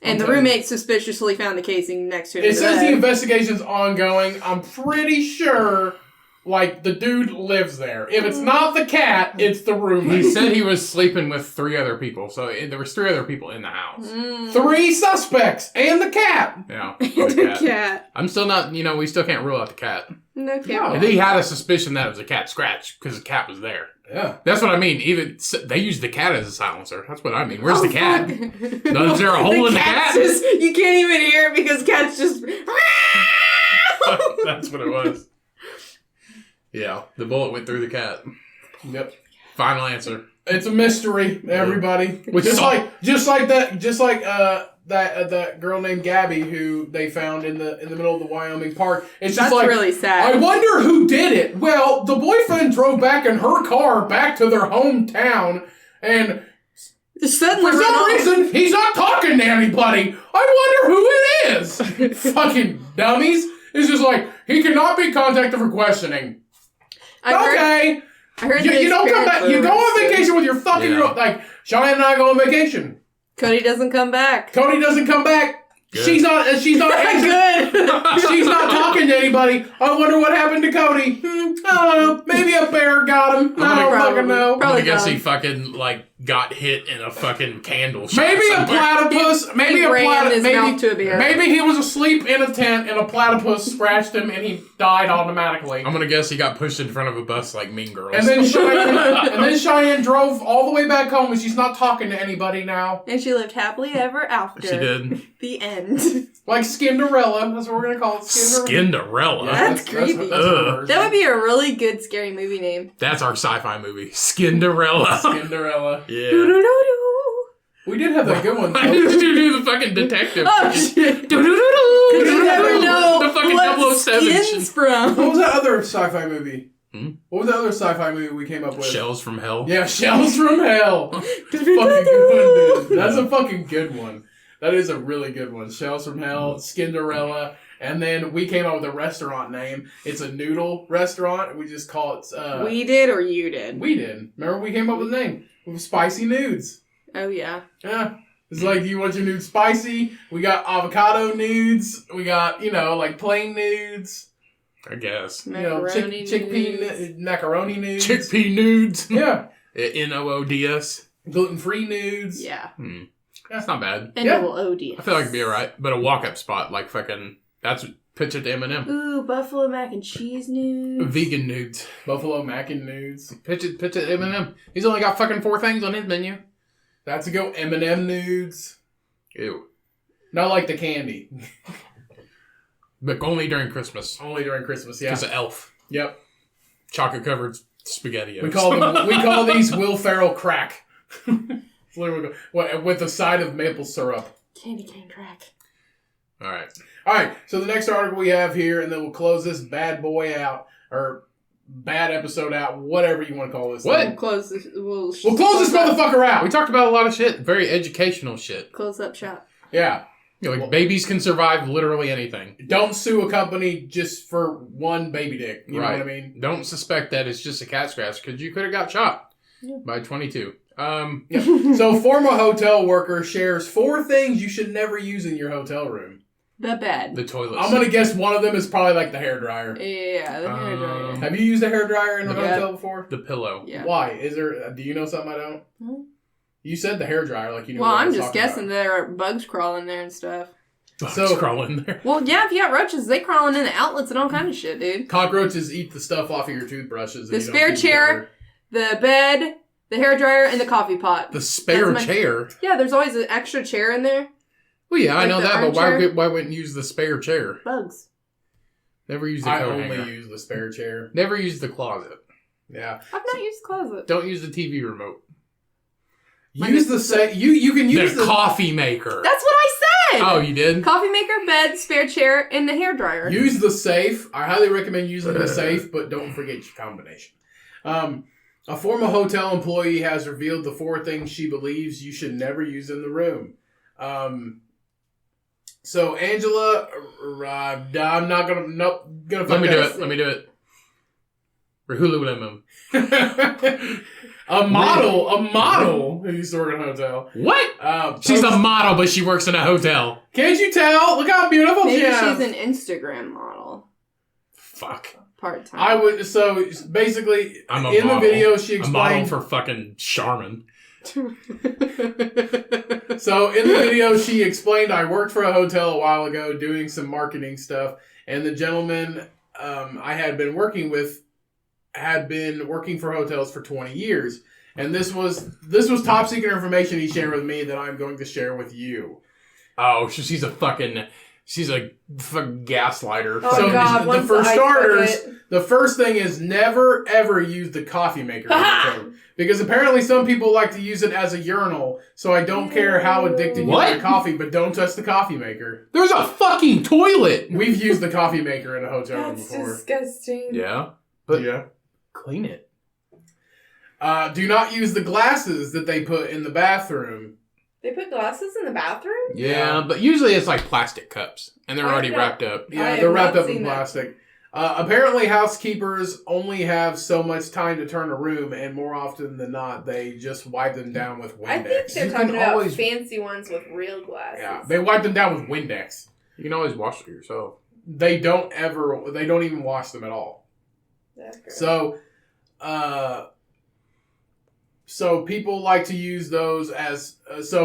And the roommate suspiciously found the casing next to him. It says the investigation's ongoing. I'm pretty sure, like, the dude lives there. If it's not the cat, it's the roommate. He said he was sleeping with 3 other people, so there was 3 other people in the house. 3 suspects and the cat. Yeah, the cat. I'm still not, we still can't rule out the cat. No cat. And he had a suspicion that it was a cat scratch because the cat was there. Yeah. That's what I mean. Even they used the cat as a silencer. That's what I mean. Where's the cat? Is there a hole in the cat? You can't even hear it because cat's just... That's what it was. Yeah, the bullet went through the cat. Yep. Final answer. It's a mystery, everybody. Just like that girl named Gabby who they found in the middle of the Wyoming park. It's just That's really sad. I wonder who did it. Well, the boyfriend drove back in her car back to their hometown, and suddenly for some reason he's not talking to anybody. I wonder who it is. Fucking dummies. It's just like he cannot be contacted for questioning. I heard you don't come back. You go on vacation with your fucking girl. Like Cheyenne and I go on vacation. Cody doesn't come back. Cody doesn't come back. Good. She's not Good. She's not talking to anybody. I wonder what happened to Cody. I don't know. Maybe a bear got him. I don't fucking know. I guess he fucking got hit in a fucking candle shop. Maybe a platypus. Maybe a platypus. Maybe he was asleep in a tent and a platypus scratched him and he died automatically. I'm gonna guess he got pushed in front of a bus like Mean Girls. And then Cheyenne drove all the way back home and she's not talking to anybody now. And she lived happily ever after. She did. The end. Like Skinderella. That's what we're gonna call it. Skinderella. Yeah, that's creepy. That would be a really good scary movie name. That's our sci-fi movie. Skinderella. Skinderella. Yeah. We did have that good one. I need to do the fucking detective. Oh shit. You never know the fucking what 007 skins from. What was that other sci-fi movie? What was the other sci-fi movie we came up with? Shells from Hell. Yeah, Shells from Hell. Fucking good one, dude. That's a fucking good one. That is a really good one. Shells from Hell, Skinderella, and then we came up with a restaurant name. It's a noodle restaurant. We just call it... we did or you did? We did. Remember we came up with a name? It was Spicy Nudes. Oh, yeah. Yeah. It's like, do you want your nudes spicy? We got avocado nudes. We got, like plain nudes. I guess. Macaroni chickpea macaroni nudes. Chickpea nudes. Yeah. NOODS. Gluten-free nudes. Yeah. That's not bad. NOODS. I feel like it'd be alright. But a walk-up spot, like fucking... That's pitch it to Eminem. Ooh, buffalo mac and cheese nudes. Vegan nudes. Buffalo mac and nudes. Pitch it to Eminem. He's only got fucking 4 things on his menu. That's a go M&M nudes. Ew. Not like the candy. But only during Christmas. Only during Christmas, yeah. Because of Elf. Yep. Chocolate-covered spaghetti. We call these Will Ferrell crack. With a side of maple syrup. Candy cane crack. Alright, so the next article we have here, and then we'll close this bad boy out, or bad episode out, whatever you want to call this. What? We'll close this motherfucker out. We talked about a lot of shit. Very educational shit. Close up shop. Yeah. Babies can survive literally anything. Don't sue a company just for one baby dick. You know what I mean? Don't suspect that it's just a cat scratch, because you could have got shot by 22. So, former hotel worker shares 4 things you should never use in your hotel room. The bed. The toilet. I'm going to guess one of them is probably like the hairdryer. Yeah, the hairdryer. Have you used a hairdryer in a hotel before? The pillow. Yeah. Why? Do you know something I don't? You said the hairdryer like you knew Well, what I I'm was just talking guessing about. there are bugs crawling there and stuff. Bugs crawl in there. Well, yeah, if you got roaches, they crawling in the outlets and all kind of shit, dude. Cockroaches eat the stuff off of your toothbrushes. The spare chair, the bed, the hairdryer, and the coffee pot. The spare chair? Yeah, there's always an extra chair in there. Well, yeah, Like I know that, but armchair? why wouldn't you use the spare chair? Bugs. Never use the I coat only hanger. use the spare chair. Never use the closet. Yeah. I've not used the closet. Don't use the TV remote. Use the you can use the coffee maker. That's what I said! Oh, you did? Coffee maker, bed, spare chair, and the hairdryer. Use the safe. I highly recommend using the safe, but don't forget your combination. A former hotel employee has revealed the 4 things she believes you should never use in the room. So Angela, I'm not gonna fuck Let me do that. it. Let me do it. Hululemon. A model who used to work in a hotel. What? She's a model, but she works in a hotel. Can't you tell? Look how beautiful Maybe she is. she's an Instagram model. Fuck. Part-time. I would. So basically, I'm a in model. the video, she A model explained. for fucking Charmin. So in the video, she explained, I worked for a hotel a while ago doing some marketing stuff, and the gentleman I had been working with had been working for hotels for 20 years. And this was top secret information he shared with me that I'm going to share with you. Oh, she's a fucking gaslighter. Oh, So God, for starters, the first thing is never ever use the coffee maker in the hotel. Because apparently some people like to use it as a urinal, so I don't care how addicted you are to coffee, but don't touch the coffee maker. There's a fucking toilet! We've used the coffee maker in a hotel room That's before. disgusting. Yeah? But Yeah. clean it. Do not use the glasses that they put in the bathroom. They put glasses in the bathroom? Yeah, but usually it's like plastic cups, and they're I already don't- wrapped up. I Yeah, have they're wrapped not up in seen that. plastic. Apparently, housekeepers only have so much time to turn a room, and more often than not, they just wipe them down with Windex. I think they're You talking can about always- fancy ones with real glasses. Yeah, they wipe them down with Windex. You can always wash it yourself. They don't even wash them at all. That's gross. So people like to use those as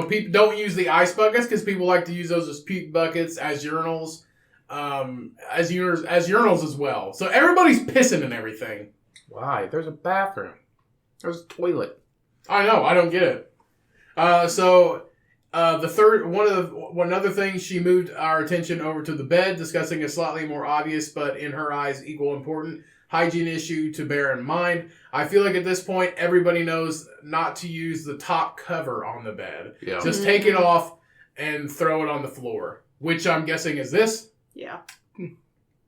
people don't use the ice buckets because people like to use those as puke buckets, as urinals, as urinals as well. So everybody's pissing and everything. Why? There's a bathroom. There's a toilet. I know. I don't get it. One other thing, she moved our attention over to the bed, discussing a slightly more obvious, but in her eyes, equal important hygiene issue to bear in mind. I feel like at this point, everybody knows not to use the top cover on the bed. Yeah. Just take it off and throw it on the floor, which I'm guessing is this. Yeah.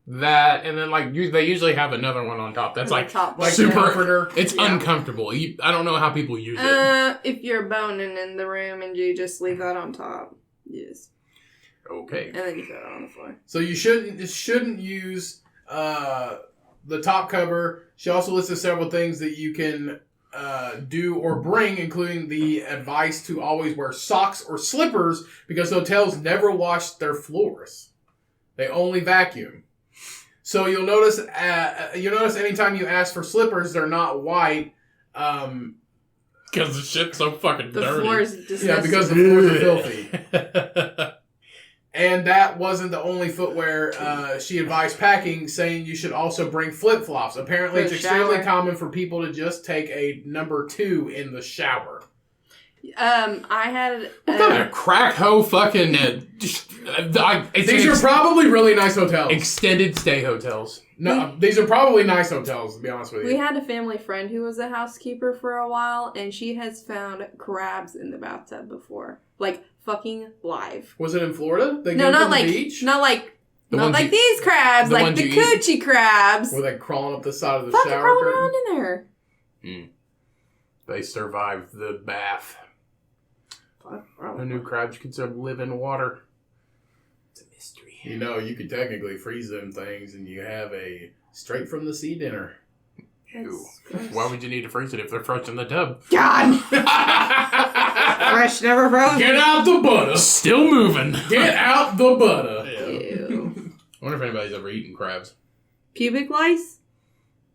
That, and then they usually have another one on top. That's On the like top, Like super. the comforter. It's Yeah. uncomfortable. I don't know how people use it. If you're boning in the room and you just leave that on top. Yes. Okay. And then you throw it on the floor. So you shouldn't use the top cover. She also listed several things that you can do or bring, including the advice to always wear socks or slippers because hotels never wash their floors. They only vacuum. So you'll notice anytime you ask for slippers, they're not white. Because the shit's so fucking The dirty. floor is disgusting. Yeah, because the floors are filthy. And that wasn't the only footwear she advised packing, saying you should also bring flip-flops. Apparently, For it's the extremely shower. common for people to just take a number 2 in the shower. I had... What kind of crack hoe fucking... These are probably really nice hotels. extended stay hotels. No, these are probably nice hotels, to be honest with you. We had a family friend who was a housekeeper for a while, and she has found crabs in the bathtub before. Like, fucking live. Was it in Florida? They No, came not from like... the beach? Not like... The Not ones like you- these crabs, the like ones the you eat? coochie crabs. Were they crawling up the side of the Fucking shower crawling curtain? around in there. They survived the bath. Who knew crabs could live in water? It's a mystery. You know, you could technically freeze them things and you have a straight from the sea dinner. Ew. Why would you need to freeze it if they're frozen in the tub? God! Fresh, never frozen. Get out the butter! Still moving. Get out the butter! Ew. I wonder if anybody's ever eaten crabs. Pubic lice?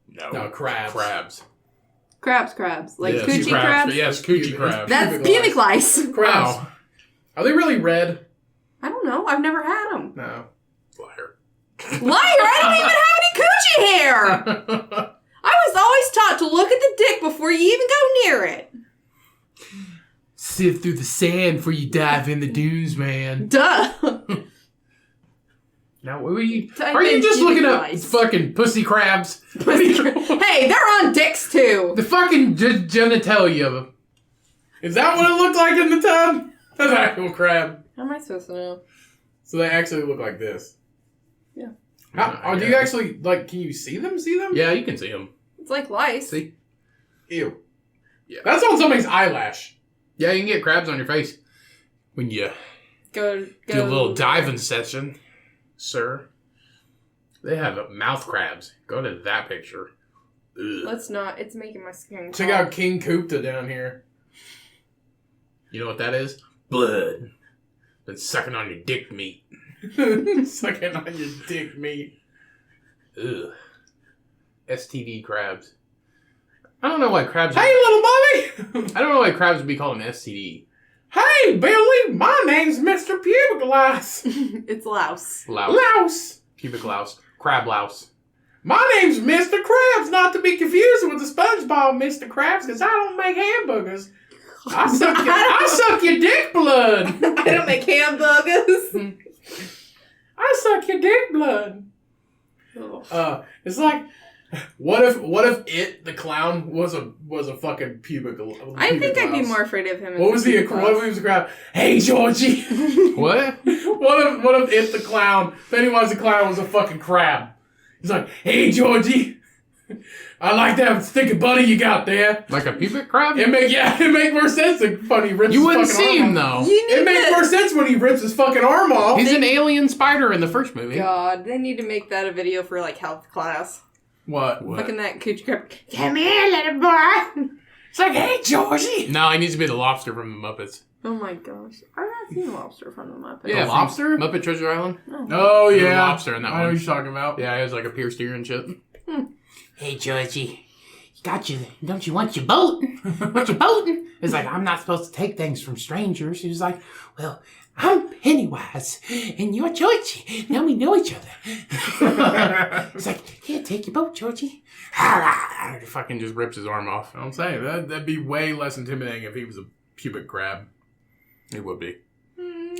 No, crabs. Crabs. Like Yes, coochie crabs? Yes, coochie crabs. That's Pubic pubic lice. Crabs. Wow. Are they really red? I don't don't know. I've never had them. No. Liar. Liar! I don't even have any coochie hair! I was always taught to look at the dick before you even go near it. Sift through the sand before you dive in the dunes, man. Duh. Now, are you Type just in looking up lice. fucking pussy crabs? Hey, they're on dicks too. The fucking genitalia of them. Is that what it looked like in the tub? That's an actual crab. How am I supposed to know? So they actually look like this. Yeah. Do you actually, like, can you see them? Yeah, you can see them. It's like lice. See? Ew. Yeah. That's on somebody's eyelash. Yeah, you can get crabs on your face when you Go. do a little diving session, sir. They have mouth crabs. Go to that picture. Ugh. Let's not. It's making my skin Check crawl. out King Kupta down here. You know what that is? Blood. Been sucking on your dick meat. Sucking on your dick meat. Ugh. STD crabs. I don't know why crabs. Hey, little mommy! I don't know why crabs would be called an STD. Hey, Billy! My name's Mr. Pubic Louse. It's louse. Louse! Pubic louse. Crab louse. My name's Mr. Krabs, not to be confused with the SpongeBob Mr. Krabs, because I don't make hamburgers. I suck your dick blood. I don't make hamburgers. I suck your dick blood. It's like, what if the clown was a fucking pubic? I think I'd be more afraid of him. What was the crab? Hey, Georgie. What? What if it the clown? Pennywise the clown was a fucking crab. He's like, hey, Georgie. I like that stick of butter you got there. Like a pubic crab? It make more sense when he rips You his wouldn't fucking see arm him off. though. It makes more sense when he rips his fucking arm off. He's an alien spider in the first movie. God, they need to make that a video for like health class. What? Fucking that coochie crab. Come here, little boy. It's like, hey, Georgie. No, he needs to be the lobster from the Muppets. Oh my gosh, I've not seen lobster from the Muppets. Yeah, lobster? Muppet Treasure Island? Oh, There's a yeah. lobster in that I know one. what you're talking about. Yeah, it was like a pierced ear and shit. Hey, Georgie, don't you want your boat? Want your boat? It's like, I'm not supposed to take things from strangers. He was like, well, I'm Pennywise, and you're Georgie. Now we know each other. It's like, yeah, take your boat, Georgie. He fucking just rips his arm off. I'm saying, that'd be way less intimidating if he was a pubic crab. It would be.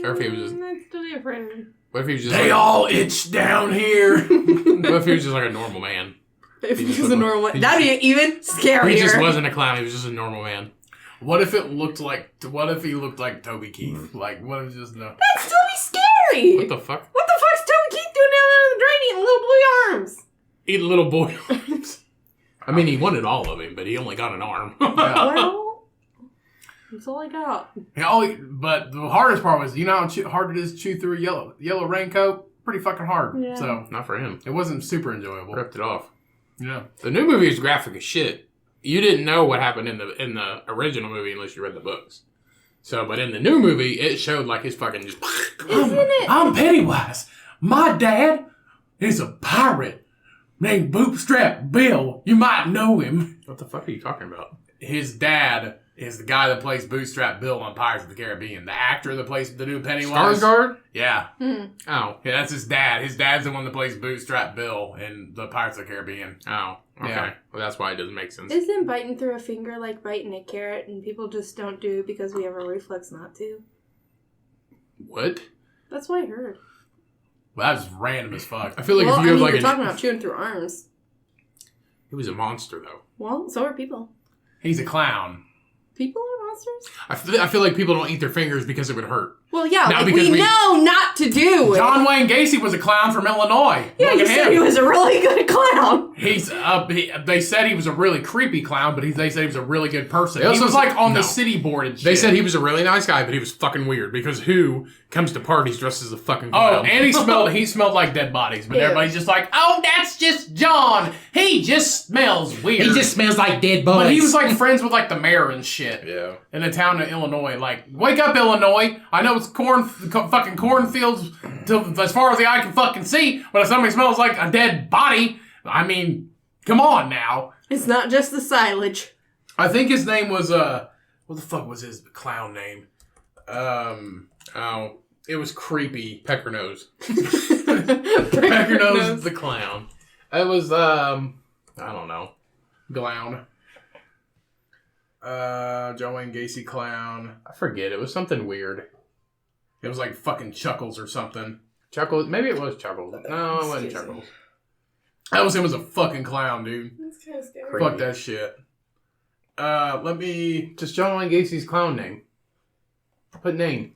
Or if he was just... That's different. What if he was just They like... all itch down here. What if he was just like a normal man? If He he just was a looked normal like- one, that'd be even scarier. He just wasn't a clown, he was just a normal man. What if he looked like Toby Keith? Like, what if just no? That'd still be scary. What the fuck? What the fuck's Toby Keith doing down there in the drain eating little blue arms? Eat little boy arms. I mean, he wanted all of him, but he only got an arm. Well, that's all I got. But the hardest part was, you know how hard it is to chew through a yellow raincoat? Pretty fucking hard. Yeah. So Not for him. it wasn't super enjoyable. Ripped it off. Yeah. The new movie is graphic as shit. You didn't know what happened in the original movie unless you read the books. So, but in the new movie, it showed like his fucking just... Isn't it? I'm Pennywise. My dad is a pirate named Bootstrap Bill. You might know him. What the fuck are you talking about? His dad is the guy that plays Bootstrap Bill on Pirates of the Caribbean. The actor that plays the new Pennywise. Skarsgård? Yeah. Oh. Yeah, that's his dad. His dad's the one that plays Bootstrap Bill in the Pirates of the Caribbean. Oh. Okay. Yeah. Well, that's why it doesn't make sense. Isn't biting through a finger like biting a carrot, and people just don't do it because we have a reflex not to? What? That's what I heard. Well, that was random as fuck. I feel like Well, if you have we're like talking about chewing through arms. He was a monster, though. Well, so are people. He's a clown. People are monsters? I feel like people don't eat their fingers because it would hurt. Well, yeah, Now, like because we we- know not to do it. John Wayne Gacy was a clown from Illinois. Yeah, Look you at said him. he was a really good clown. He's they said he was a really creepy clown, but they said he was a really good person. They He also was said- like on no. the city board and shit. They said he was a really nice guy, but he was fucking weird because who comes to parties dressed as a fucking Oh, clown? and he smelled like dead bodies, but Ew. everybody's just like, oh, that's just John. He just smells weird. He just smells like dead boys. But he was like friends with like the mayor and shit. Yeah. In a town in Illinois. Like, wake up, Illinois. I know it's fucking cornfields till as far as the eye can fucking see, but if somebody smells like a dead body, I mean, come on now. It's not just the silage. I think his name was, what the fuck was his clown name? Oh. It was creepy. Pecker Nose. Pecker Nose the clown. It was, I don't know. Glown. John Wayne Gacy clown. I forget. It was something weird. It was like fucking Chuckles or something. Chuckles. Maybe it was Chuckles. No, it wasn't Chuckles. That was him as a fucking clown, dude. That's kind of scary. Creepy. Fuck that shit. Let me... Just John Wayne Gacy's clown name. Put name.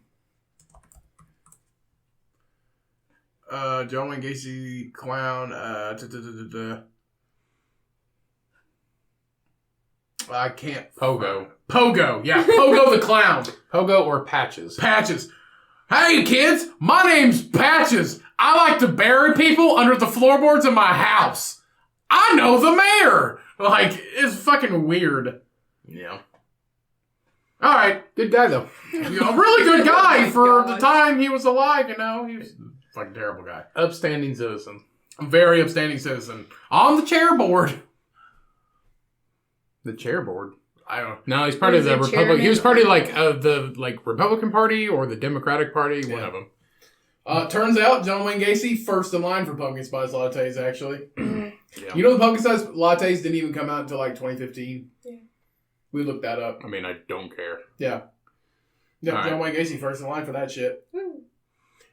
John Wayne Gacy clown. I can't. Pogo. Pogo. Yeah, Pogo the clown. Pogo or Patches. Patches. Hey kids, my name's Patches. I like to bury people under the floorboards of my house. I know the mayor. Like, it's fucking weird. Yeah. All right, Good guy, though. a really good guy for the time he was alive. You know, he was a fucking terrible guy. Upstanding citizen. Very upstanding citizen on the chair board. The chair board. I don't. No, he's part of the Republic. chairman? He was part of the Republican Party or the Democratic Party. One Yeah. of them. Turns out John Wayne Gacy first in line for pumpkin spice lattes. Actually, Yeah. you know the pumpkin spice lattes didn't even come out until like 2015. Yeah. We looked that up. I mean, I don't care. Yeah. Yeah, All John right. Wayne Gacy first in line for that shit.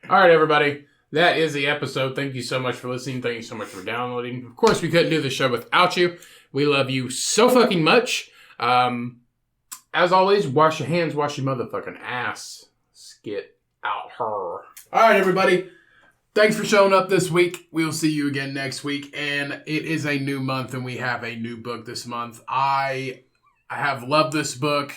All right, everybody. That is the episode. Thank you so much for listening. Thank you so much for downloading. Of course, we couldn't do the show without you. We love you so fucking much. As always, wash your hands, wash your motherfucking ass. Get out her. All right, everybody. Thanks for showing up this week. We'll see you again next week. And it is a new month, and we have a new book this month. I have loved this book.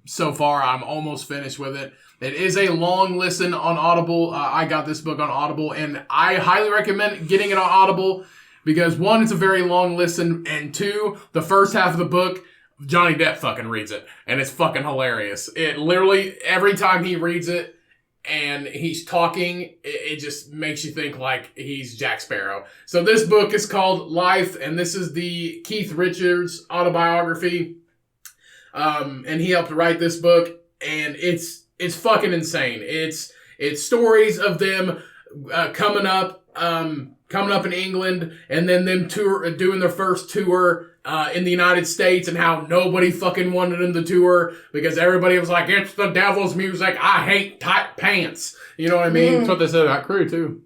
So far, I'm almost finished with it. It is a long listen on Audible. I got this book on Audible, and I highly recommend getting it on Audible because, one, it's a very long listen, and two, the first half of the book, Johnny Depp fucking reads it, and it's fucking hilarious. It literally, every time he reads it and he's talking, it just makes you think like he's Jack Sparrow. So this book is called Life, and this is the Keith Richards autobiography. And he helped write this book, and it's fucking insane. It's stories of them coming up in England, and then them doing their first tour in the United States, and how nobody fucking wanted them to tour because everybody was like, it's the devil's music. I hate tight pants. You know what I mean? That's what they said about Crew, too.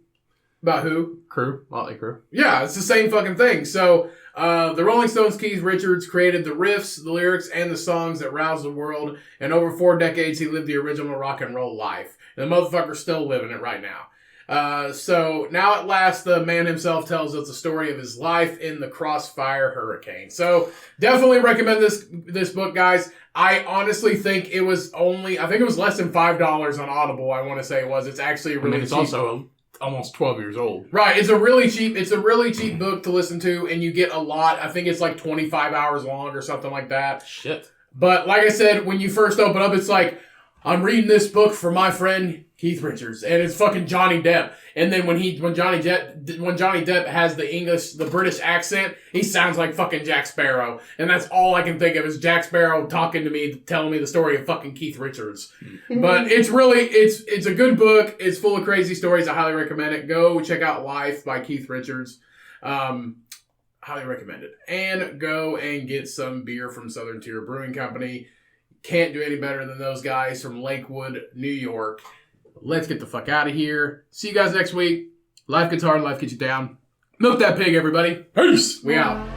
About who? Crew. Motley Crue. Yeah, it's the same fucking thing. So, the Rolling Stones' Keith Richards created the riffs, the lyrics, and the songs that roused the world. And over 4 decades, he lived the original rock and roll life. And the motherfucker's still living it right now. So now at last, the man himself tells us the story of his life in the Crossfire Hurricane. So definitely recommend this book, guys. I honestly think it was less than $5 on Audible. I want to say it was. It's actually really it's cheap. also almost 12 years old. Right, it's a really cheap book to listen to, and you get a lot. I think it's like 25 hours long or something like that. Shit. But like I said, when you first open up, it's like, I'm reading this book for my friend Keith Richards, and it's fucking Johnny Depp. And then when Johnny Depp has the British accent, he sounds like fucking Jack Sparrow. And that's all I can think of is Jack Sparrow talking to me, telling me the story of fucking Keith Richards. But it's a good book. It's full of crazy stories. I highly recommend it. Go check out Life by Keith Richards. Highly recommend it. And go and get some beer from Southern Teir Brewing Company. Can't do any better than those guys from Lakewood, New York. Let's get the fuck out of here. See you guys next week. Life gets hard, life gets you down. Milk that pig, everybody. Peace. We out.